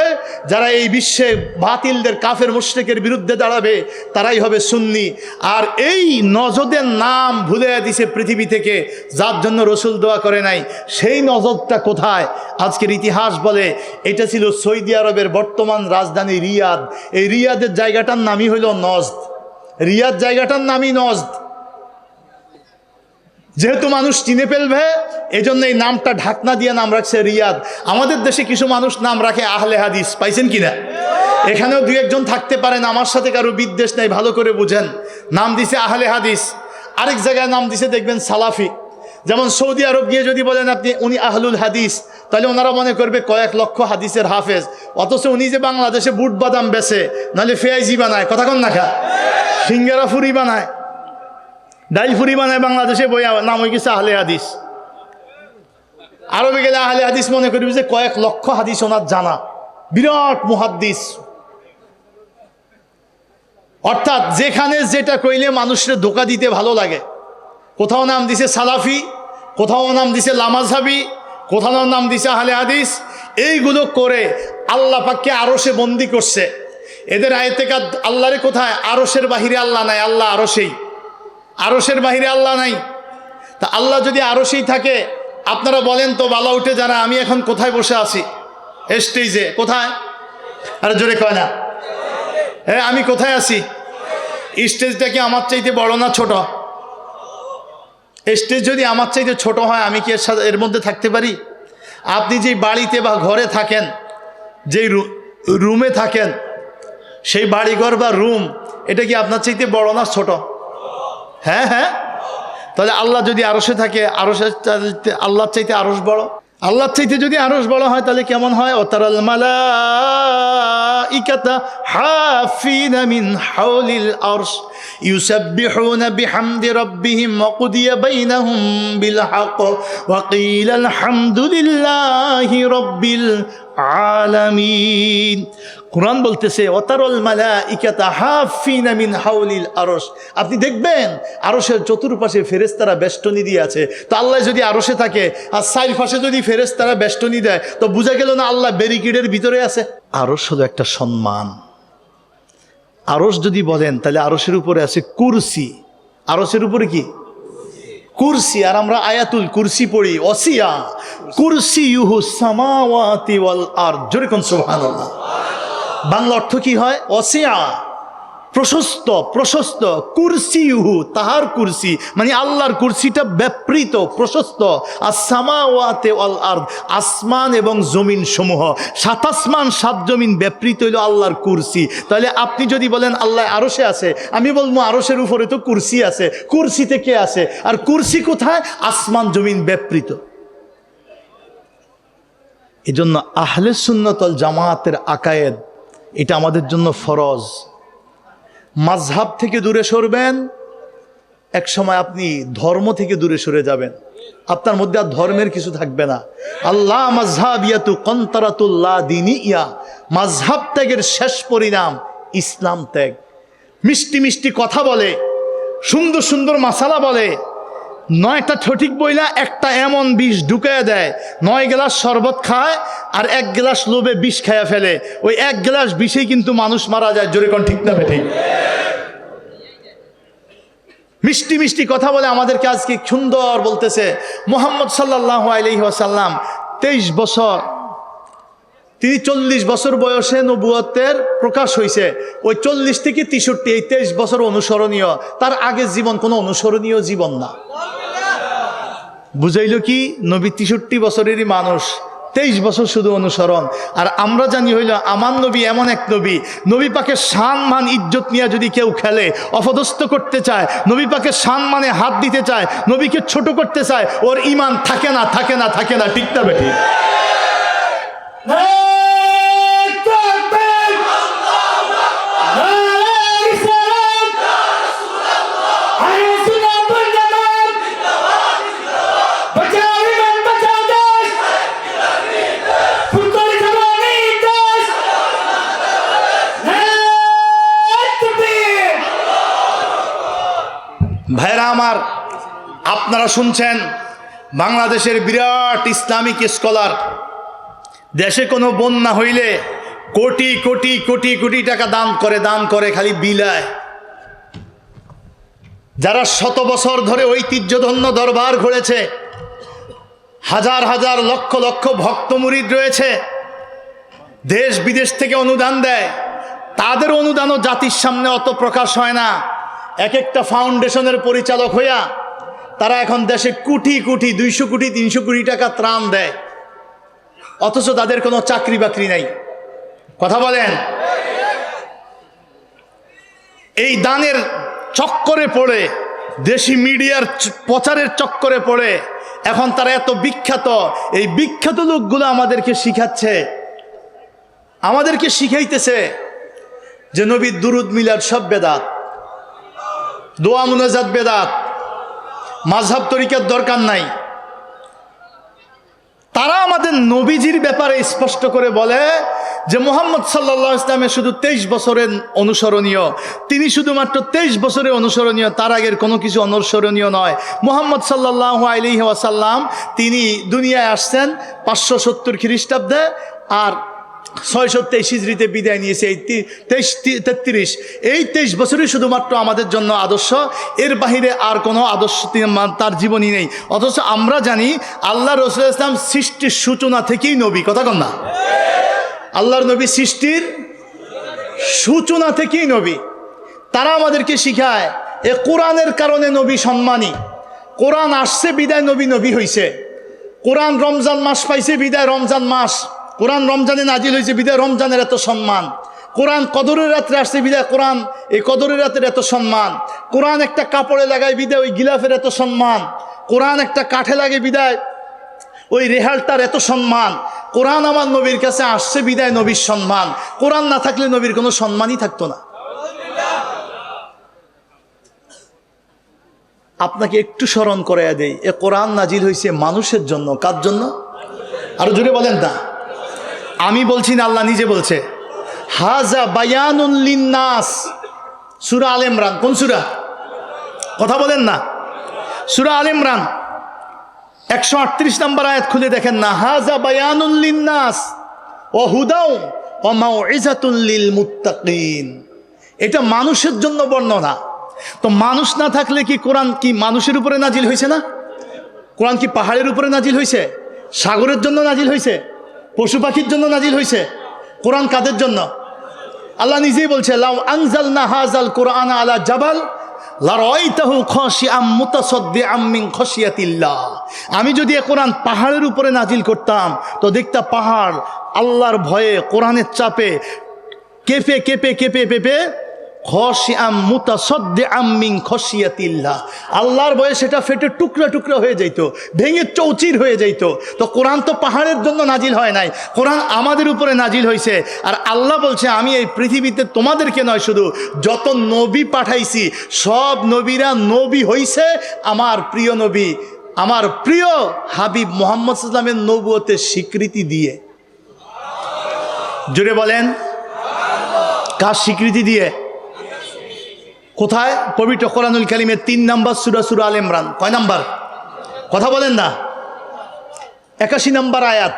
যারা এই বিশ্বে বাতিলদের, কাফের মুশরিকের বিরুদ্ধে দাঁড়াবে, তারাই হবে সুন্নি। আর এই নজদের নাম ভুলে দিছে পৃথিবী থেকে, যার জন্য রসুল দোয়া করে নাই। সেই নজদটা কোথায়? আজকের ইতিহাস বলে এটা ছিল সৌদি আরবের বর্তমান রাজধানী রিয়াদ। এই রিয়াদের জায়গাটার নামই হইল নজদ। রিয়াদ জায়গাটার নামই নজদ। যেহেতু মানুষ চিনে ফেলবে, এই জন্য এই নামটা ঢাকনা দিয়ে নাম রাখছে রিয়াদ। আমাদের দেশে কিছু মানুষ নাম রাখে আহলে হাদিস, পাইছেন কিনা? এখানেও দুই একজন থাকতে পারেন, আমার সাথে কারো বিদ্বেষ নেই, ভালো করে বুঝেন। নাম দিছে আহলে হাদিস, আরেক জায়গায় নাম দিছে দেখবেন সালাফি। যেমন সৌদি আরব গিয়ে যদি বলেন আপনি উনি আহলুল হাদিস, তাহলে ওনারা মনে করবে কয়েক লক্ষ হাদিসের হাফেজ, অথচ উনি যে বাংলাদেশে বুট বাদাম বেচে, নাহলে ফেয়াইজি বানায়, কথা কন না খা, সিঙ্গারা ফুরি বানায়, ডাইল ফুরি বানায়, বাংলাদেশে বইয়া নাম হয়ে গেছে আহলে হাদিস। আরবে গেলে আহলে হাদিস মনে করবে যে কয়েক লক্ষ হাদিস ওনার জানা, বিরাট মুহাদ্দিস। অর্থাৎ যেখানে যেটা কইলে মানুষের ধোকা দিতে ভালো লাগে, কোথাও নাম দিছে সালাফি, কোথাও নাম দিছে লামাজহাবি, কোথাও নাম দিছে আহলে হাদিস। এইগুলো করে আল্লাহ পাককে আরশে বন্দি করছে। এদের আয়েতেকাদ আল্লাহরে কোথায়? আরশের বাহিরে আল্লাহ নাই, আল্লাহ আরশেই, আরশের বাহিরে আল্লাহ নাই। তা আল্লাহ যদি আরশেই থাকে, আপনারা বলেন তো বালা উঠে যারা, আমি এখন কোথায় বসে আছি? স্টেজে। কোথায়? আর জোরে কয় না, হ্যাঁ আমি কোথায় আছি? স্টেজটা কি আমার চাইতে বড় না ছোট? স্টেজ যদি আমার চাইতে ছোট হয়, আমি কি এর মধ্যে থাকতে পারি? আপনি যেই বাড়িতে বা ঘরে থাকেন, যেই রুমে থাকেন, সেই বাড়িঘর বা রুম, এটা কি আপনার চাইতে বড় না ছোট? হ্যাঁ হ্যাঁ। তাহলে আল্লাহ যদি আরশে থাকে, আরশের আল্লাহর চাইতে আরশ বড়। আল্লাহর চাইতে যদি আরশ বড় হয়, তাহলে কেমন হয়? ওয়াতারাল মালাইকাতা হাফিনা মিন হাওলিল আরশ ইউসাব্বিহুনা বিহামদি রাব্বিহিম ওয়া কুদিয়া বাইনাহুম বিল হক ওয়া কিলা আলহামদুলিল্লাহি রাব্বিল আলামিন। কুরআন বলতেছে ওয়াতারাল মালাইকাতা হাফিনা মিন হাওলিল আরশ। আপনি দেখবেন আরশের চতুর্পাশে ফেরেশতারা বেষ্টনী দিয়ে আছে। তো আল্লাহ যদি আরশে থাকে আর চারপাশে যদি ফেরেশতারা বেষ্টনী দেয়, তো বোঝা গেল না আল্লাহ ব্যারিকেডের ভিতরে আছে? আরশ হলো একটা সম্মান। আরশ যদি বলেন, তাহলে আরশের উপরে আছে কুরসি। আরশের উপরে কি? কুরসি। আর আমরা আয়াতুল কুরসি পড়ি, ওয়াসিয়া কুরসিয়ুহু সামাওয়াতি ওয়াল আরদ। জোরে কোন সুবহানাল্লাহ। বাংলা অর্থ কি হয়? ওয়াসিয়া, প্রশস্ত, প্রশস্ত। কুরসিয়ুহু, তাহার কুরসি, মানে আল্লাহর কুরসিটা ব্যাপৃত, প্রশস্ত। আর সামাওয়াতি ওয়াল আরদ, আসমান এবং জমিন সমূহ, সাত আসমান সাত জমিন ব্যাপৃত হইল আল্লাহর কুরসি। তাহলে আপনি যদি বলেন আল্লাহ আরশে আছে, আমি বলবো আরশের উপরে তো কুরসি আছে। কুরসিতে কে আছে? আর কুরসি কোথায়? আসমান জমিন ব্যাপৃত। এজন্য আহলে সুন্নাত ওয়াল জামাতের আকায়েদ, এটা আমাদের জন্য ফরজ। মাযহাব থেকে দূরে সরবেন, এক সময় আপনি ধর্ম থেকে দূরে সরে যাবেন, আপনার মধ্যে আর ধর্মের কিছু থাকবে না। আল্লাহ মাযহাবিয়াতু কন্তারাতুল্লাহ দিনিয়া। মাযহাব ত্যাগের শেষ পরিণাম ইসলাম ত্যাগ। মিষ্টি মিষ্টি কথা বলে, সুন্দর সুন্দর মাসালা বলে, 9টা সঠিক বইলা একটা এমন বিষ ঢুকাইয়া দেয়। 9 গ্লাস শরবত খায় আর 1 গ্লাস লোভে বিষ খাইয়া ফেলে। ওই 1 গ্লাস বিষেই কিন্তু মানুষ মারা যায়। জোরে কোন ঠিক না বেঠিক? মিষ্টি মিষ্টি কথা বলে আমাদেরকে আজকে সুন্দর বলতেছে। মুহাম্মদ সাল্লাল্লাহু আলাইহি ওয়াসাল্লাম 23 বছর, তিনি 40 বছর বয়সে নবুয়তের প্রকাশ হয়েছে। ওই 40 থেকে 63, এই 23 বছর অনুসরণীয়। তার আগের জীবন কোনো অনুসরণীয় জীবন না। বুঝাইল কি? নবী 63 বছরেরই মানুষ, 23 বছর শুধু অনুসরণ। আর আমরা জানি হইল আমার নবী এমন এক নবী, নবী পাকের শান মান ইজ্জত নিয়ে যদি কেউ খেলে, অপদস্থ করতে চায়, নবী পাকের শান মানে হাত দিতে চায়, নবীকে ছোট করতে চায়, ওর ঈমান থাকে না, থাকে না, থাকে না। ঠিক না বেঠিক? ভাইরা আমার, আপনারা শুনছেন বাংলাদেশের বিরাট ইসলামিক স্কলার, দেশে কোনো বন্যা হইলে কোটি কোটি কোটি কোটি টাকা দান করে, খালি বিলায়। যারা 100 বছর ধরে ঐতিহ্যধন্য দরবার ঘুরেছে, হাজার হাজার লক্ষ লক্ষ ভক্ত মুরিদ রয়েছে, দেশ বিদেশ থেকে অনুদান দেয়, তাদের অনুদানও জাতির সামনে অত প্রকাশ হয় না। এক একটা ফাউন্ডেশনের পরিচালক হইয়া তারা এখন দেশে কোটি কোটি 200 কোটি 300 কোটি টাকা ত্রাণ দেয়, অথচ তাদের কোনো চাকরি বাকরি নাই। কথা বলেন। এই দানের চক্করে পড়ে, দেশি মিডিয়ার প্রচারের চক্করে পড়ে এখন তারা এত বিখ্যাত। এই বিখ্যাত লোকগুলো আমাদেরকে শিখাচ্ছে, আমাদেরকে শিখাইতেছে যে নবীর দুরুদ মিলাদ সব বেদাত, দোয়া মুনাজাত বেদাত, মাযহাব তরিকার দরকার নাই। তারা আমাদের নবীজির ব্যাপারে স্পষ্ট করে বলে যে মুহাম্মদ সাল্লাল্লাহু আলাইহি ওয়াসাল্লাম শুধু 23 বছরের অনুসরণীয়, তিনি শুধুমাত্র 23 বছরের অনুসরণীয়, তার আগের কোনো কিছু অনুসরণীয় নয়। মুহাম্মদ সাল্লাল্লাহু আলাইহি ওয়াসাল্লাম তিনি দুনিয়ায় আসছেন 570 খ্রিস্টাব্দে আর 623 হিজরিতে বিদায় নিয়েছে। এই 23 বছরই শুধুমাত্র আমাদের জন্য আদর্শ, এর বাহিরে আর কোনো আদর্শ তার জীবনই নেই। অথচ আমরা জানি আল্লাহ রাসূল ইসলাম সৃষ্টির সূচনা থেকেই নবী। কথা কন না? আল্লাহর নবী সৃষ্টির সূচনা থেকেই নবী। তারা আমাদেরকে শিখায় এ কোরআনের কারণে নবী সম্মানী, কোরআন আসছে বিদায় নবী নবী হইছে, কোরআন রমজান মাস পাইছে বিদায় রমজান মাস, কোরআন রমজানে নাজিল হয়েছে বিদায় রমজানের এত সম্মান, কোরআন কদরের রাত্রে আসছে বিদায় কোরআন এই কদরের রাতের এত সম্মান, কোরআন একটা কাপড়ে লাগায় বিদায় ওই গিলাফের এত সম্মান, কোরআন একটা কাঠে লাগে বিদায় ওই রেহালটার এত সম্মান, কোরআন আমার নবীর কাছে আসছে বিদায় নবীর সম্মান, কোরআন না থাকলে নবীর কোনো সম্মানই থাকতো না। আপনাকে একটু স্মরণ করাইয়া দেই, এ কোরআন নাজিল হয়েছে মানুষের জন্য। কার জন্য? আরো জোরে বলেন না। আমি বলছি না, আল্লাহ নিজে বলছে হাজা বায়ানুন লিন্নাস। সূরা আলে ইমরান। কোন সূরা? কথা বলেন না। সূরা আলে ইমরান 138 নম্বর আয়াত খুলে দেখেন না। হাজা বায়ানুন লিন্নাস ওয়া হুদাও ওয়া মাউইজাতুন লিল মুত্তাকিন। এটা মানুষের জন্য বর্ণনা। তো মানুষ না থাকলে কি কোরআন কি মানুষের উপরে নাজিল হয়েছে না? কোরআন কি পাহাড়ের উপরে নাজিল হয়েছে? সাগরের জন্য নাজিল হয়েছে? পশু পাখির জন্য নাজিল হয়েছে? কোরআন কাদের জন্য? আল্লাহ নিজেই বলছে লাউ আনজালনা হাযাল কুরআনা আলা জাবাল লারাইতাহু খাশিআম মুতাসাদ্দিআম মিন খাশিয়াতিল্লাহ। আমি যদি এ কোরআন পাহাড়ের উপরে নাজিল করতাম তো দেখতা পাহাড় আল্লাহর ভয়ে কোরআনের চাপে কেঁপে কেঁপে কেঁপে কেঁপে খাশিআম মুতাসাদ্দিআম মিন খাশিয়াতিল্লাহ, আল্লাহর ভয়ে সেটা ফেটে টুকরা টুকরা হয়ে যাইতো, ভেঙে চৌচির হয়ে যাইতো। তো কোরআন তো পাহাড়ের জন্য নাজিল হয় নাই, কোরআন আমাদের উপরে নাজিল হয়েছে। আর আল্লাহ বলছে আমি এই পৃথিবীতে তোমাদেরকে নয়, শুধু যত নবী পাঠাইছি সব নবীরা নবী হইছে আমার প্রিয় নবী, আমার প্রিয় হাবিব মুহাম্মদ সাল্লাল্লাহু আলাইহি ওয়াসাল্লামের নবুয়তের স্বীকৃতি দিয়ে। জোরে বলেন, কার স্বীকৃতি দিয়ে? কোথায়? পবিত্র কোরআনুল কারীমের 3 নম্বর সূরা, সূরা আলে ইমরান। কয় নাম্বার? কথা বলেন না। 81 নম্বর আয়াত।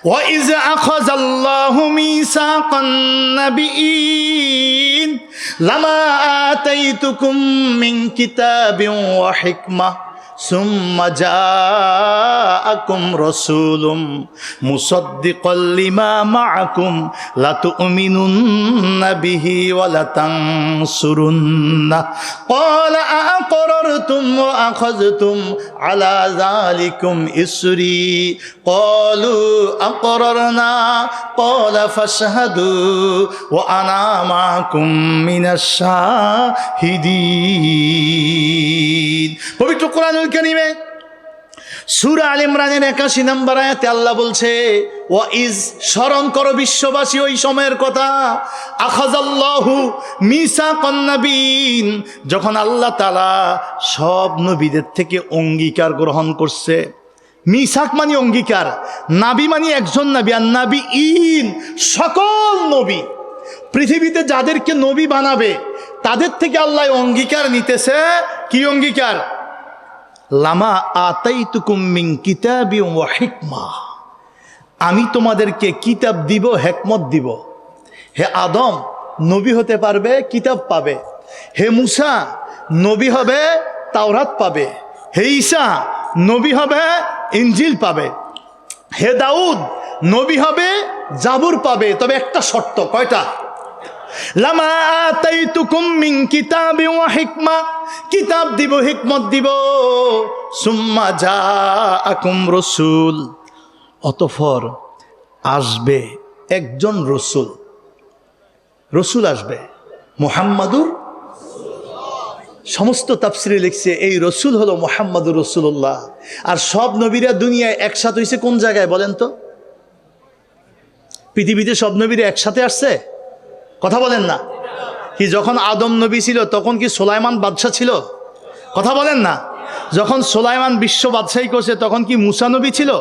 ওয়া ইয আখাযাল্লাহু মিসাকান নাবিয়্যিন লামা আতাইতুকুম মিন কিতাবিন ওয়া হিকমাহ সুম্মা জাআকুম রাসূলুম মুসাদ্দিকাল লিমা মাআকুম লাতুমিনুন্না বিহি ওয়া লাতানসুরুন্না ক্বালা আআকরারতুম ওয়া আখাযতুম আলা যালিকুম ইসরি ক্বালু আকরারনা ক্বালা ফাশহাদু ওয়া আনা মাআকুম মিনাশ শাহিদিন। পবিত্র কোরআনুল কারীমে সূরা আলে ইমরানের 81 নম্বর আয়াতে আল্লাহ বলছে ওয়া ইজ, স্মরণ করো বিশ্ববাসী ওই সময়ের কথা, আখাযাল্লাহু মিসাকান নাবিয়্যিন, যখন আল্লাহ তাআলা সব নবীদের থেকে অঙ্গীকার গ্রহণ করছে। মিসাক মানে অঙ্গীকার, নাবী মানে একজন নবী, আর নাবিয়্যিন সকল নবী। পৃথিবীতে যাদেরকে নবী বানাবে তাদের থেকে আল্লাহ অঙ্গীকার নিতেছে। কি অঙ্গীকার? লামা আতাইতুকুম মিন কিতাবিন ওয়া হিকমাহ, আমি তোমাদেরকে কিতাব দিব, হিকমত দিব। হে আদম নবী হতে পারবে, কিতাব পাবে। হে মুসা নবী হবে, তাওরাত পাবে। হে ঈসা নবী হবে, ইনজিল পাবে। হে দাউদ নবী হবে, জাবুর পাবে। তবে একটা শর্ত। কয়টা? লামা আতাইতুকুম মিন কিতাবিন ওয়া হিকমা, কিতাব দিব, হিকমত দিব। সুম্মা জাআকুম রাসূল, অতঃপর আসবে একজন রসুল। রসুল আসবে মুহাম্মাদুর, সমস্ত তাফসিরে লিখছে এই রসুল হলো মুহাম্মাদুর রাসূলুল্লাহ। আর সব নবীরা দুনিয়ায় একসাথে হয়েছে কোন জায়গায় বলেন তো? পৃথিবীতে সব নবীরা একসাথে আসছে? কথা বলেন না। কি যখন আদম নবী ছিল তখন কি সুলাইমান বাদশা ছিল? কথা বলেন না। যখন সুলাইমান বিশ্ব বাদশাহী করছে তখন কি মুসা নবী ছিল?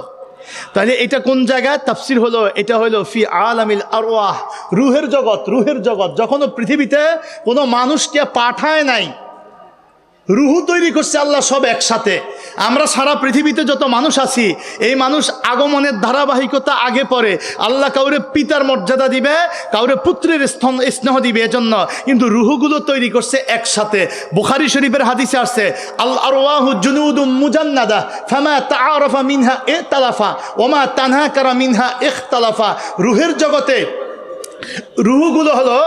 তাহলে এটা কোন জায়গায়? তাফসির হলো এটা হলো ফি আলামিল আরওয়াহ, রুহের জগৎ। রুহের জগৎ যখনও পৃথিবীতে কোনো মানুষকে পাঠায় নাই, রুহু তৈরি করছে আল্লাহ সব একসাথে। আমরা সারা পৃথিবীতে যত মানুষ আছি, এই মানুষ আগমনের ধারাবাহিকতা আগে পরে। আল্লাহ কাউরে পিতার মর্যাদা দিবে, কাউরে পুত্রের স্নেহ দিবে, এজন্য কিন্তু রুহুগুলো তৈরি করছে একসাথে। বুখারী শরীফের হাদিসে আসছে আল আরওয়াহু জুনুদুম মুজান্নাদা ফামা তাআরাফা মিনহা ইখতালাফা ওমা তানহাকারা মিনহা ইখতালাফা। রুহের জগতে রুহুগুলো হলো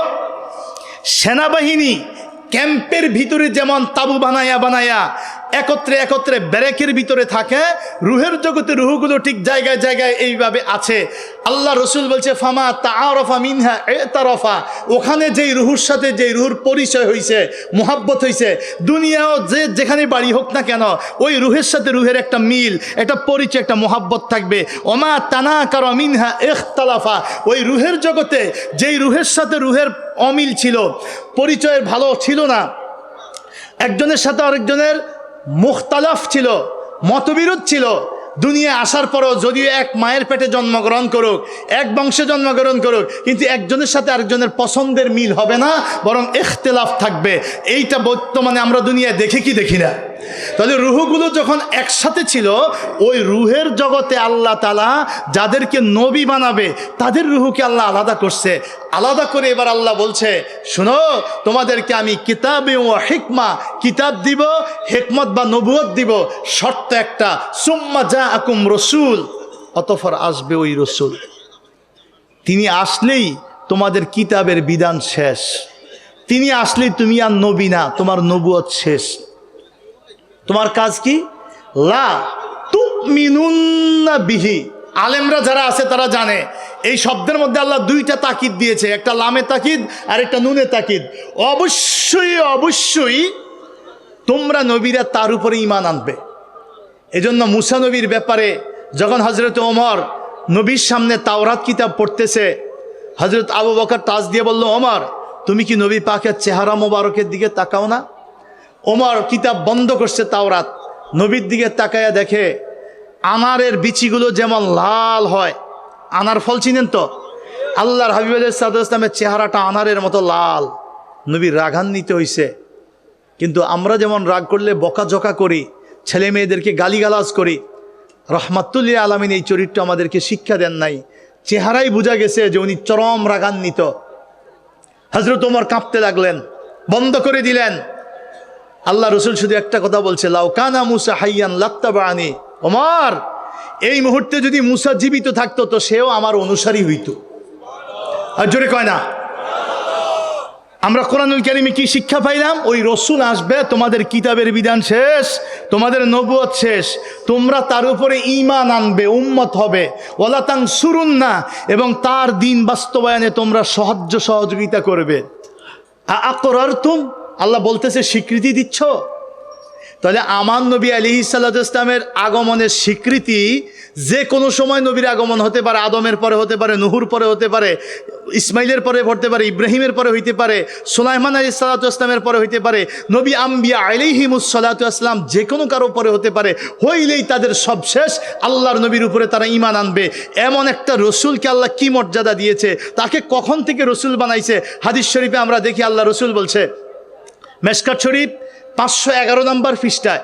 সেনাবাহিনী, ক্যাম্পের ভিতরে যেমন তাবু বানায়া বানায়া একত্রে একত্রে ব্যারেকের ভিতরে থাকে, রুহের জগতে রুহগুলো ঠিক জায়গায় জায়গায় এইভাবে আছে। আল্লাহ রসুল বলছে ফামা তাআরাফা মিনহা ইতারাফা, ওখানে যেই রুহুর সাথে যেই রুহুর পরিচয় হয়েছে, মুহাব্বত হয়েছে, দুনিয়াও যে যেখানে বাড়ি হোক না কেন, ওই রুহের সাথে রুহের একটা মিল, একটা পরিচয়, একটা মুহাব্বত থাকবে। ওমা তানাকারা মিনহা ইখতালাফা, ওই রুহের জগতে যেই রুহের সাথে রুহের অমিল ছিল, পরিচয়ের ভালো ছিল না, একজনের সাথে আরেকজনের মুখতালাফ ছিল, মতবিরোধ ছিল, দুনিয়া আসার পরও যদিও এক মায়ের পেটে জন্মগ্রহণ করুক, এক বংশে জন্মগ্রহণ করুক, কিন্তু একজনের সাথে আরেকজনের পছন্দের মিল হবে না, বরং ইখতিলাফ থাকবে। এইটা বর্তমানে আমরা দুনিয়ায় দেখি কি দেখি না? তাহলে রুহগুলো যখন একসাথে ছিল, ওই রুহের জগতে আল্লাহ তাআলা যাদেরকে নবী বানাবে তাদের রুহুকে আল্লাহ আলাদা করছে। আলাদা করে এবার আল্লাহ বলছে, শোনো, তোমাদেরকে আমি কিতাবে ও হিকমা, কিতাব দিব, হিকমত বা নবুয়ত দিব, শর্ত একটা, সুম্মা জাআকুম রাসূল, অতঃপর আসবে ওই রসুল। তিনি আসলেই তোমাদের কিতাবের বিধান শেষ। তিনি আসলেই তুমি আর নবী না, তোমার নবুয়ত শেষ। তোমার কাজ কি? লা তুমিনুন্না বিহি। আলেমরা যারা আছে তারা জানে এই শব্দের মধ্যে আল্লাহ দুইটা তাকিদ দিয়েছে, একটা লামে তাকিদ আর একটা নুনে তাকিদ। অবশ্যই অবশ্যই তোমরা নবীরা তার উপরে ঈমান আনবে। এজন্য মুসা নবীর ব্যাপারে যখন হযরত ওমর নবীর সামনে তাওরাত কিতাব পড়তেছে, হযরত আবু বকর তাজ দিয়ে বলল, ওমর তুমি কি নবী পাকের চেহারা মোবারকের দিকে তাকাও না? ওমর কিতাব বন্ধ করছে তাওরাত, নবীর দিকে তাকায়া দেখে আনারের বিচিগুলো যেমন লাল হয়, আনার ফল চিনেন তো, আল্লাহর হাবিব আলাইহিস সালাতু ওয়াস সালামের চেহারাটা আনারের মতো লাল। নবীর রাগান্বিত হইছে। কিন্তু আমরা যেমন রাগ করলে বকাঝকা করি, ছেলে মেয়েদেরকে গালিগালাজ করি, রহমাতুল লিল আলামিন এই চরিত্র আমাদেরকে শিক্ষা দেন নাই। চেহারাই বোঝা গেছে যে উনি চরম রাগান্বিত। হযরত ওমর কাঁপতে লাগলেন, বন্ধ করে দিলেন। আল্লাহ রসুল শুধু একটা কথা বলছে, লাউ কানা মুসা হাইয়ান লাত্তাবানি। ওমর, এই মুহূর্তে যদি মুসা জীবিত থাকতো তো সেও আমার অনুসারী হইতো। আর জোরে কয় না? আমরা কোরআনুল কারীমে কি শিক্ষা পাইলাম? ওই রসুল আসবে, তোমাদের কিতাবের বিধান শেষ, তোমাদের নবুয়ত শেষ, তোমরা তার উপরে ঈমান আনবে, উম্মত হবে। ওয়ালা তানসুরুন্না, এবং তার দিন বাস্তবায়নে তোমরা সাহায্য সহযোগিতা করবে। আকরারতুম, আল্লাহ বলতেছে স্বীকৃতি দিচ্ছ। তাহলে আমার নবী আলাইহিস সালাতু ওয়াস সালামের আগমনের স্বীকৃতি যে কোনো সময় নবীর আগমন হতে পারে, আদমের পরে হতে পারে, নূহুর পরে হতে পারে, ইসমাইলের পরে হতে পারে, ইব্রাহিমের পরে হইতে পারে, সুলাইমান আলাইহিস সালাতু ওয়াস সালামের পরে হইতে পারে, নবী আম্বিয়া আলাইহিমুস সালাতু ওয়াস সালাম যে কোনো কারো পরে হতে পারে। হইলেই তাদের সব শেষ, আল্লাহর নবীর উপরে তারা ঈমান আনবে। এমন একটা রসুলকে আল্লাহ কি মর্যাদা দিয়েছে, তাকে কখন থেকে রসুল বানাইছে। হাদিস শরীফে আমরা দেখি আল্লাহ রসুল বলছে, মেশকাত শরীফ 511 নম্বর পৃষ্ঠায়,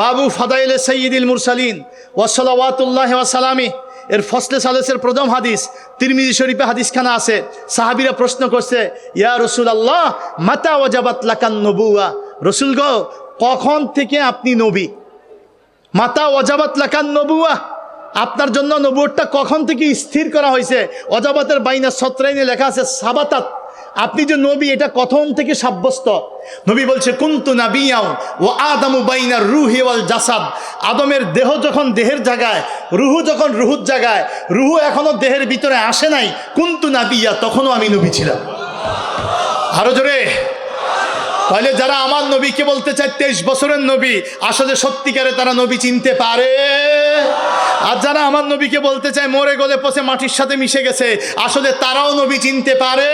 বাবু ফাদাইলে সাইয়্যিদুল মুরসালিন ওয়া সালাওয়াতুল্লাহি ওয়া সালামি এর ফসলে সালেসের প্রথম হাদিস, তিরমিজি শরীফে হাদিসখানা আছে। সাহাবীরা প্রশ্ন করছে, ইয়া রাসূলুল্লাহ মাতা ওয়াজাবাত লাকান নবুওয়া, রাসূল গো কখন থেকে আপনি নবী? মাতা ওয়াজাবাত লাকান নবুওয়া, আপনার জন্য নবুয়তটা কখন থেকে স্থির করা হয়েছে? ওয়াজাবাতের বাইনা সত্রাইনে লেখা আছে সাবাতাত, আপনি যে নবী এটা কথন থেকে সাব্যস্ত। নবী বলছে কুনতু নাবিয়্যাও ওয়া আদামু বাইনার রূহি ওয়াল জাসাদ, আদমের দেহ যখন দেহের জায়গায়, রুহু যখন রুহুর জায়গায়, রুহু এখনো দেহের ভিতরে আসে নাই, কুনতু নাবিয়্যা, তখনও আমি নবী ছিলাম। আরো জোরে। তাহলে যারা আমার নবীকে বলতে চায় 23 বছরের নবী, আসলে সত্যিকারে তারা নবী চিনতে পারে? আর যারা আমার নবীকে বলতে চায় মরে গলে পচে মাটির সাথে মিশে গেছে, আসলে তারাও নবী চিনতে পারে?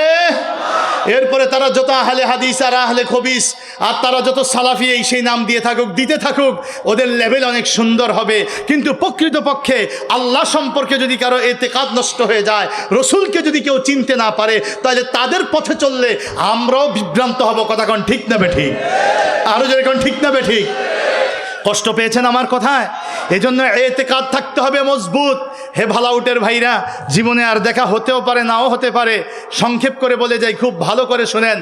এরপরে তারা যত আহলে হাদিস আর আহলে খবিস আর তারা যত সালাফি এই সেই নাম দিয়ে থাকুক, দিতে থাকুক, ওদের লেভেল অনেক সুন্দর হবে। কিন্তু প্রকৃতপক্ষে আল্লাহ সম্পর্কে যদি কারো এতেকাদ নষ্ট হয়ে যায়, রসুলকে যদি কেউ চিনতে না পারে, তাহলে তাদের পথে চললে আমরাও বিভ্রান্ত হব। কথা কোন ঠিক না বেঠিক? আরো যদি কোন ঠিক না বেঠিক? কষ্ট পেয়েছেন আমার কথায়? এজন্য এতেকাদ থাকতে হবে মজবুত। হে ভালাউটের ভাইরা, জীবনে আর দেখা হতেও পারে, নাও হতে পারে। সংক্ষেপ করে বলে যাই, খুব ভালো করে শোনেন।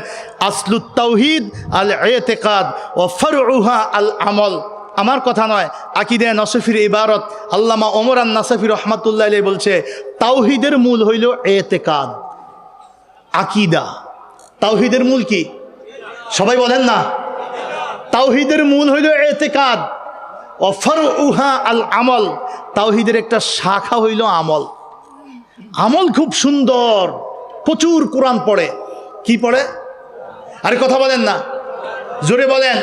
আসলুত তাওহীদ আল এতেকাদ ও ফরউহা আল আমল। আমার কথা নয়, আকিদা নসফির ইবারত আল্লামা ওমর আন নাসফি রহমাতুল্লাহ আলাইহি বলছে, তাওহীদের মূল হইল এতেকাদ, আকিদা। তাওহীদের মূল কি? সবাই বলেন না। তাওহীদের মূল হইল এতেকাদ ও ফরউহা আল আমল। তাওহীদের একটা শাখা হইল আমল। আমল খুব সুন্দর, প্রচুর কোরআন পড়ে। কি পড়ে? আরে কথা বলেন না, জোরে বলেন।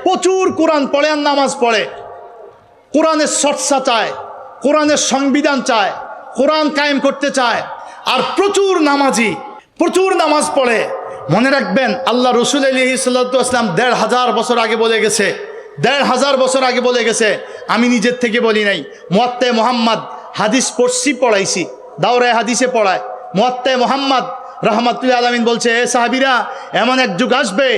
প্রচুর কোরআন পড়ে আর নামাজ পড়ে। কোরআনের চর্চা চায়, কোরআনের সংবিধান চায়, কোরআন কায়েম করতে চায়। আর প্রচুর নামাজি, প্রচুর নামাজ পড়ে। মনে রাখবেন, আল্লাহ রসুল আলাইহিস সালাতু ওয়াস সালাম 1500 বছর আগে বলে গেছে, 1500 বছর আগে বলে গেছে। আমি নিজের থেকে বলি নাই। মুয়াত্তা মুহাম্মদ হাদিস পড়ছি, পড়াইছি, দাওরায়ে হাদিসে পড়ায়। মুয়াত্তা মুহাম্মদ রহমাতুল্লাহ আলামিন বলছে, এ সাহাবীরা, এমন এক যুগ আসবে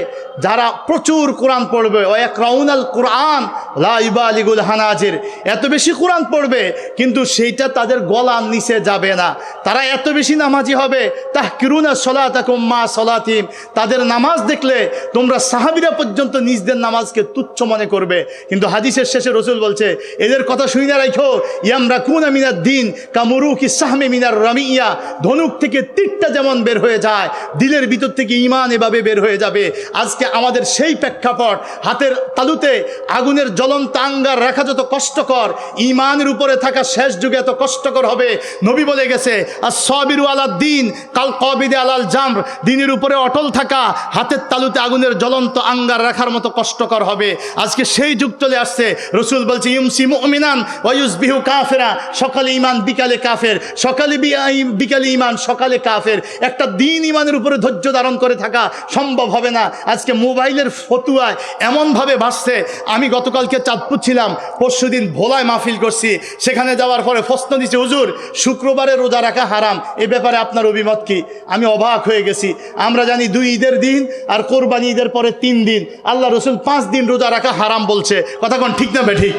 যারা প্রচুর কোরআন পড়বে। ও ইয়াকরাউনাল কোরআন লা ইবালিগুল হানাজির, এত বেশি কোরআন পড়বে কিন্তু সেইটা তাদের গলার নিচে যাবে না। তারা এত বেশি নামাজি হবে, তাহকিরুনা সলাতাকুম মা সলাতিহিম, তাদের নামাজ দেখলে তোমরা সাহাবীরা পর্যন্ত নিজদের নামাজকে তুচ্ছ মনে করবে। কিন্তু হাদিসের শেষে রসুল বলছে, এদের কথা শুনে রাখো, ইয়ামরাকুনা মিনাদ দ্বীন কামুরুকি সাহমি মিনার রামিয়া, ধনুক থেকে তীরটা যেমন বের হয়ে যায়, দিলের ভিতর থেকে ঈমান এভাবে বের হয়ে যাবে। আজকে আমাদের সেই প্রেক্ষাপট, হাতের তালুতে আগুনের জ্বলন্ত আঙ্গার রাখা যত কষ্টকর, ঈমানের উপরে থাকা শেষ যুগে এত কষ্টকর হবে। নবী বলে গেছে, আস-সাবিরু আলাদ দ্বীন কাল কাবিদি আলাল জামর, দ্বীনের উপরে অটল থাকা হাতের তালুতে আগুনের জ্বলন্ত আঙ্গার রাখার মতো কষ্টকর হবে। আজকে সেই যুগ চলে আসছে। রসুল বলছে, ইউমসি মুমিনান ওয়া ইউসবিহু কাফিরা, সকালে ঈমান বিকালে কাফের, সকালে বিকালে ঈমান সকালে কাফের। একটা দিন ঈমানের উপরে ধৈর্য ধারণ করে থাকা সম্ভব হবে না। আজকে মোবাইলের ফতুয়ায় এমনভাবে বাড়ছে। আমি গতকালকে চাঁদপুর ছিলাম, পরশুদিন ভোলায় মাহফিল করছি। সেখানে যাওয়ার পরে প্রশ্ন দিচ্ছে, হুজুর শুক্রবারে রোজা রাখা হারাম, এ ব্যাপারে আপনার অভিমত কি? আমি অবাক হয়ে গেছি। আমরা জানি 2 ঈদের দিন আর কোরবানি ঈদের পরে 3 দিন, আল্লাহ রসুল 5 দিন রোজা রাখা হারাম বলছে। কথা কোন ঠিক না বেঠিক?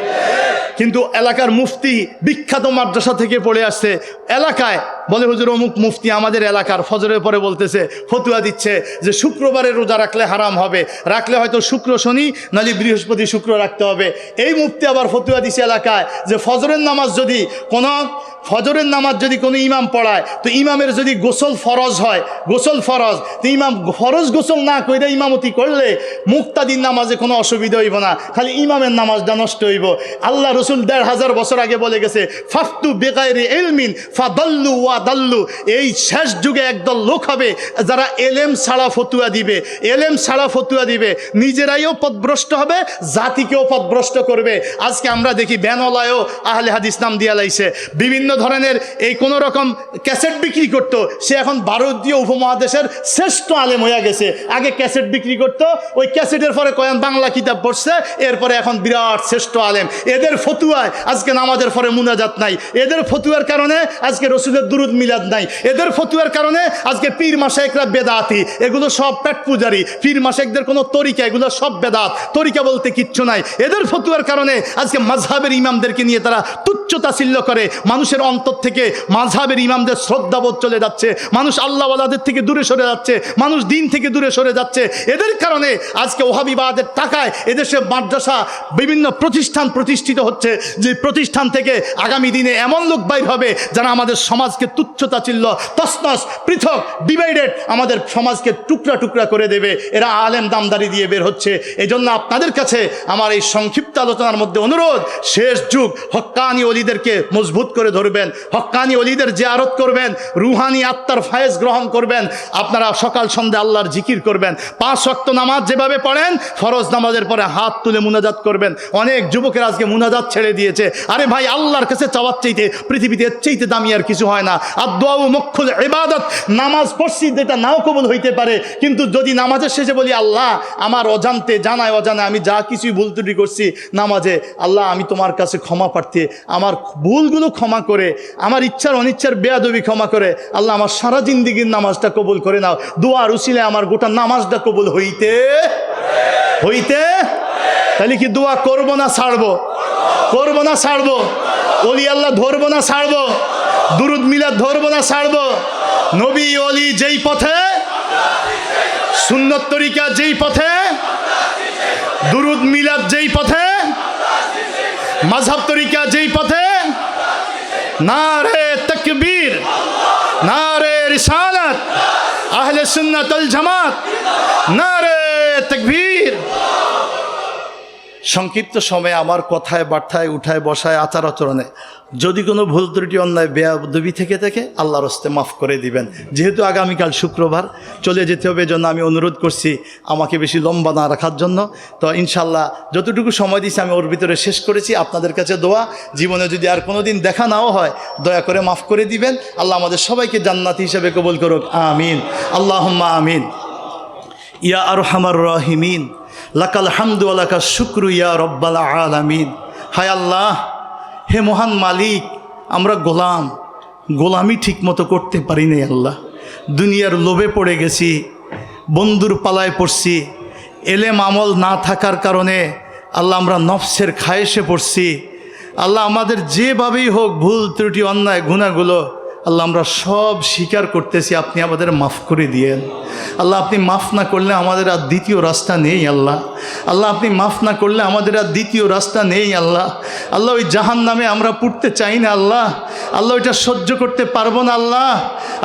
কিন্তু এলাকার মুফতি বিখ্যাত মাদ্রাসা থেকে পড়ে আসছে, এলাকায় বলে, হুজুর অমুক মুফতি আমাদের এলাকার ফজরের পরে বলতেছে, ফতুয়া দিচ্ছে যে শুক্রবারে রোজা রাখলে হারাম হবে, রাখলে হয়তো শুক্র শনি নাহলে বৃহস্পতি শুক্র রাখতে হবে। এই মুফতি আবার ফতুয়া দিচ্ছে এলাকায় যে ফজরের নামাজ যদি কোনো ইমাম পড়ায়, তো ইমামের যদি গোসল ফরজ হয়, গোসল ফরজ, তো ইমাম ফরজ গোসল না করে ইমামতি করলে মুক্তাদির নামাজে কোনো অসুবিধা হইব না, খালি ইমামের নামাজটা নষ্ট হইব। আল্লাহ রসুল 1500 বছর আগে বলে গেছে, ফাফতু বেগাইরি ইলমিন ফাদাল্লু ওয়া দাল্লু। এই শেষ যুগে একদল লোক হবে যারা এলেম ছাড়া ফতুয়া দিবে, এলেম ছাড়া ফতুয়া দিবে, নিজেরাইও পথভ্রষ্ট হবে, জাতিকেও পথভ্রষ্ট করবে। আজকে আমরা দেখি ব্যানলায়ও আহলে হাদিস নাম দিয়া লাইছে, বিভিন্ন ধরনের এই কোনো রকম ক্যাসেট বিক্রি করতো, সে এখন ভারতীয় উপমহাদেশের শ্রেষ্ঠ আলেম হয়ে গেছে। আগে ক্যাসেট বিক্রি করতো, ওই ক্যাসেটের পরে কয়েন বাংলা কিতাব পড়ছে, এরপরে এখন বিরাট শ্রেষ্ঠ আলেম। এদের ফতুয়ায় আজকে নামাজের পরে মুনাজাত নাই, এদের ফতুয়ার কারণে আজকে রসুলের দুরুদ মিলাদ নাই, এদের ফতুয়ার কারণে আজকে পীর মাশায়েখরা বেদাতি, এগুলো সব পেট পূজারি। পীর মাশায়েখদের কোনো তরিকা, এগুলো সব বেদাত, তরিকা বলতে কিচ্ছু নাই। এদের ফতুয়ার কারণে আজকে মাযহাবের ইমামদেরকে নিয়ে তারা তুচ্ছ তাচ্ছিল্য করে, মানুষের অন্তর থেকে মাযহাবের ইমামদের শ্রদ্ধাবোধ চলে যাচ্ছে, মানুষ আল্লাহওয়ালাদের থেকে দূরে সরে যাচ্ছে, মানুষ দিন থেকে দূরে সরে যাচ্ছে। এদের কারণে আজকে ওহাবিবাদের টাকায় এদেশে মাদ্রাসা বিভিন্ন প্রতিষ্ঠান প্রতিষ্ঠিত হচ্ছে, যে প্রতিষ্ঠান থেকে আগামী দিনে এমন লোক বাইর হবে যারা আমাদের সমাজকে তুচ্ছ তাচ্ছিল্য, তছনছ, পৃথক, ডিভাইডেড, আমাদের সমাজকে টুকরা টুকরা করে দেবে। এরা আলেম দামদারি দিয়ে বের হচ্ছে। এই জন্য আপনাদের কাছে আমার এই সংক্ষিপ্ত আলোচনার মধ্যে অনুরোধ, শেষ যুগ, হক্কানি ওলিদেরকে মজবুত করে ধরবেন, হক্কানি ওলিদের জিয়ারত করবেন, রুহানি আত্মার ফায়েজ গ্রহণ করবেন। আপনারা সকাল সন্ধ্যা আল্লাহর জিকির করবেন, 5 ওয়াক্ত নামাজ যেভাবে পড়েন, ফরজ নামাজের পরে হাত তুলে মুনাজাত করবেন। অনেক যুবকের আজকে মুনাজাত ছেড়ে দিয়েছে। আরে ভাই, আল্লাহর কাছে চাওয়ার চাইতে পৃথিবীতে এর চাইতে দামি আর কিছু হয় না। আর দোয়া ও মুখ্যুল ইবাদত, নামাজ পড়ছি যেটা নাও কবুল হইতে পারে, কিন্তু যদি নামাজের শেষে বলি আল্লাহ আমার অজান্তে জানায় অজানে আমি যা কিছুই ভুল ত্রুটি করছি নামাজে, আল্লাহ আমি তোমার কাছে ক্ষমা প্রার্থী, আমার ভুলগুলো ক্ষমা করে, আমার ইচ্ছার অনিচ্ছার বেয়াদবি ক্ষমা করে আল্লাহ আমার সারা জিন্দিগির নামাজটা কবুল করে নাও। দোয়ার উসিলে আমার গোটা নামাজটা কবুল হইতে তাহলে কি দোয়া করবো না ছাড়বো? করবো না ছাড়বো? ওলি আল্লাহ ধরবো না ছাড়বো? দুরুদ মিলাদ ধরবো না ছাড়বো? নবী ওলি যেই পথে, সুন্নত তরিকা যেই পথে, দুরুদ মিলাদ যেই পথে, মাযহাব তরিকা যেই পথে, নারে তাকবীর, নারে রিসালাত, আহলে সুন্নাত ওয়াল জামাত, নারে তাকবীর। সংক্ষিপ্ত সময়ে আমার কথায় বার্তায় উঠায় বসায় আচার আচরণে যদি কোনো ভুল ত্রুটি অন্যায় বেয়াদবি থেকে থাকে আল্লাহর হস্তে মাফ করে দিবেন। যেহেতু আগামীকাল শুক্রবার চলে যেতে হবে, জন্য আমি অনুরোধ করছি আমাকে বেশি লম্বা না রাখার জন্য। তো ইনশাল্লাহ যতটুকু সময় দিয়েছি আমি ওর ভিতরে শেষ করেছি। আপনাদের কাছে দোয়া, জীবনে যদি আর কোনো দিন দেখা নাও হয় দয়া করে মাফ করে দিবেন। আল্লাহ আমাদের সবাইকে জান্নাতি হিসেবে কবুল করুক, আমিন, আল্লাহুম্মা আমিন। ইয়া আরহামার রাহিমিন, লাকাল হামদু ওয়া লাকাশ শুকরু ইয়া রব্বাল আলামিন। হায় আল্লাহ, হে মহান মালিক, আমরা গোলামি ঠিক মতো করতে পারি নাই আল্লাহ। দুনিয়ার লোভে পড়ে গেছি, বন্ধুর পালায় পড়ছি, এলেম আমল না থাকার কারণে আল্লাহ আমরা নফসের খায়েশে পড়ছি। আল্লাহ আমাদের যেভাবেই হোক ভুল ত্রুটি অন্যায় গুনাহগুলো আল্লাহ আমরা সব স্বীকার করতেছি, আপনি আমাদের মাফ করে দিয়েন আল্লাহ। আপনি মাফ না করলে আমাদের আর দ্বিতীয় রাস্তা নেই আল্লাহ। আল্লাহ আপনি মাফ না করলে আমাদের আর দ্বিতীয় রাস্তা নেই আল্লাহ। আল্লাহ ওই জাহান্নামে আমরা পড়তে চাই না আল্লাহ। আল্লাহ ওইটা সহ্য করতে পারবো না আল্লাহ।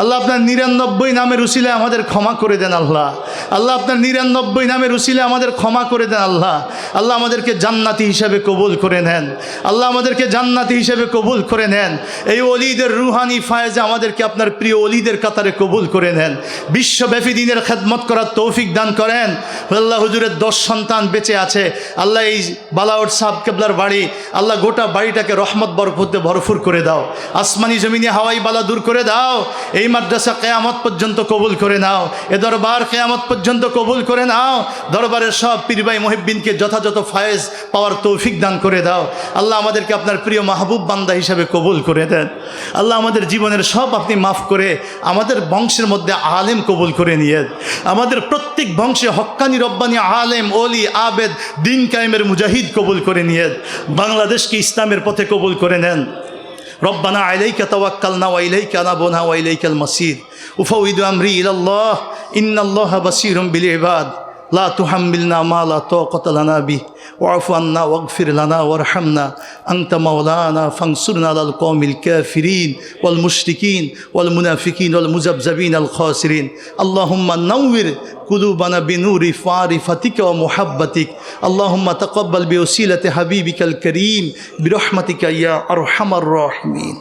আল্লাহ আপনার 99 নামের উসিলে আমাদের ক্ষমা করে দেন আল্লাহ। আল্লাহ আপনার 99 নামের উসিলে আমাদের ক্ষমা করে দেন আল্লাহ। আল্লাহ আমাদেরকে জান্নাতি হিসাবে কবুল করে নেন আল্লাহ, আমাদেরকে জান্নাতি হিসাবে কবুল করে নেন। এই ওলিদের রুহানি ফায়েজে আমাদেরকে আপনার প্রিয় ওলিদের কাতারে কবুল করে নেন। বিশ্বব্যাপী দিনের খেদমত করার তৌফিক দান করেন আল্লাহ। হুজুরের 10 সন্তান বেঁচে আছে আল্লাহ। এই বালাউট সাহেব কেবলার বাড়ি আল্লাহ, গোটা বাড়িটাকে রহমত বরকতে ভরপুর করে দাও। আসমানি জমিনে হাওয়াই বালা দূর করে দাও। এই মাদ্রাসা কিয়ামত পর্যন্ত কবুল করে নাও। এ দরবার কিয়ামত পর্যন্ত কবুল করে নাও। দরবারের সব পীর ভাই মুহিব্বিনকে যথাযথ ফায়েজ পাওয়ার তৌফিক দান করে দাও আল্লাহ। আমাদেরকে আপনার প্রিয় মাহবুব বান্দা হিসাবে কবুল করে দেন আল্লাহ। আমাদের জীবনের সব আপনি মাফ করে আমাদের বংশের মধ্যে আলেম কবুল করে নিয়ে, আমাদের প্রত্যেক বংশে হক্কানি রব্বানি আলেম ওলি আবেদ দিন কায়েমের মুজাহিদ কবুল করে নিয়ে বাংলাদেশকে ইসলামের পথে কবুল করে নেন। রব্বানা আলাইকা তাওয়াক্কালনা ওয়া ইলাইকা আনাবনা ওয়া ইলাইকাল মাসির। উফাউযু আমরি ইলাল্লাহ, ইন্নাল্লাহা বাসীরুম বিল ইবাদ। লা তুহাম্মিলনা মা লা তাকাতা লানা বিহি ওয়া'ফু আন্না ওয়াগফির লানা ওয়ারহামনা আনতা মাওলানা ফানসুরনা আলাল কওমিল কাফিরিন ওয়াল মুশরিকিন ওয়াল মুনাফিকিন ওয়াল মুযাবযাবিন আল খাসিরিন। আল্লাহুম্মা নাওয়ির কুলুবানা বিনুরি ফারিফাতিকা ওয়া মুহাব্বাতিক। আল্লাহুম্মা তাকাব্বাল বিওসিলাতি হাবিবিকাল কারীম বিরহমাতিকা ইয়া আরহামার রাহিমিন।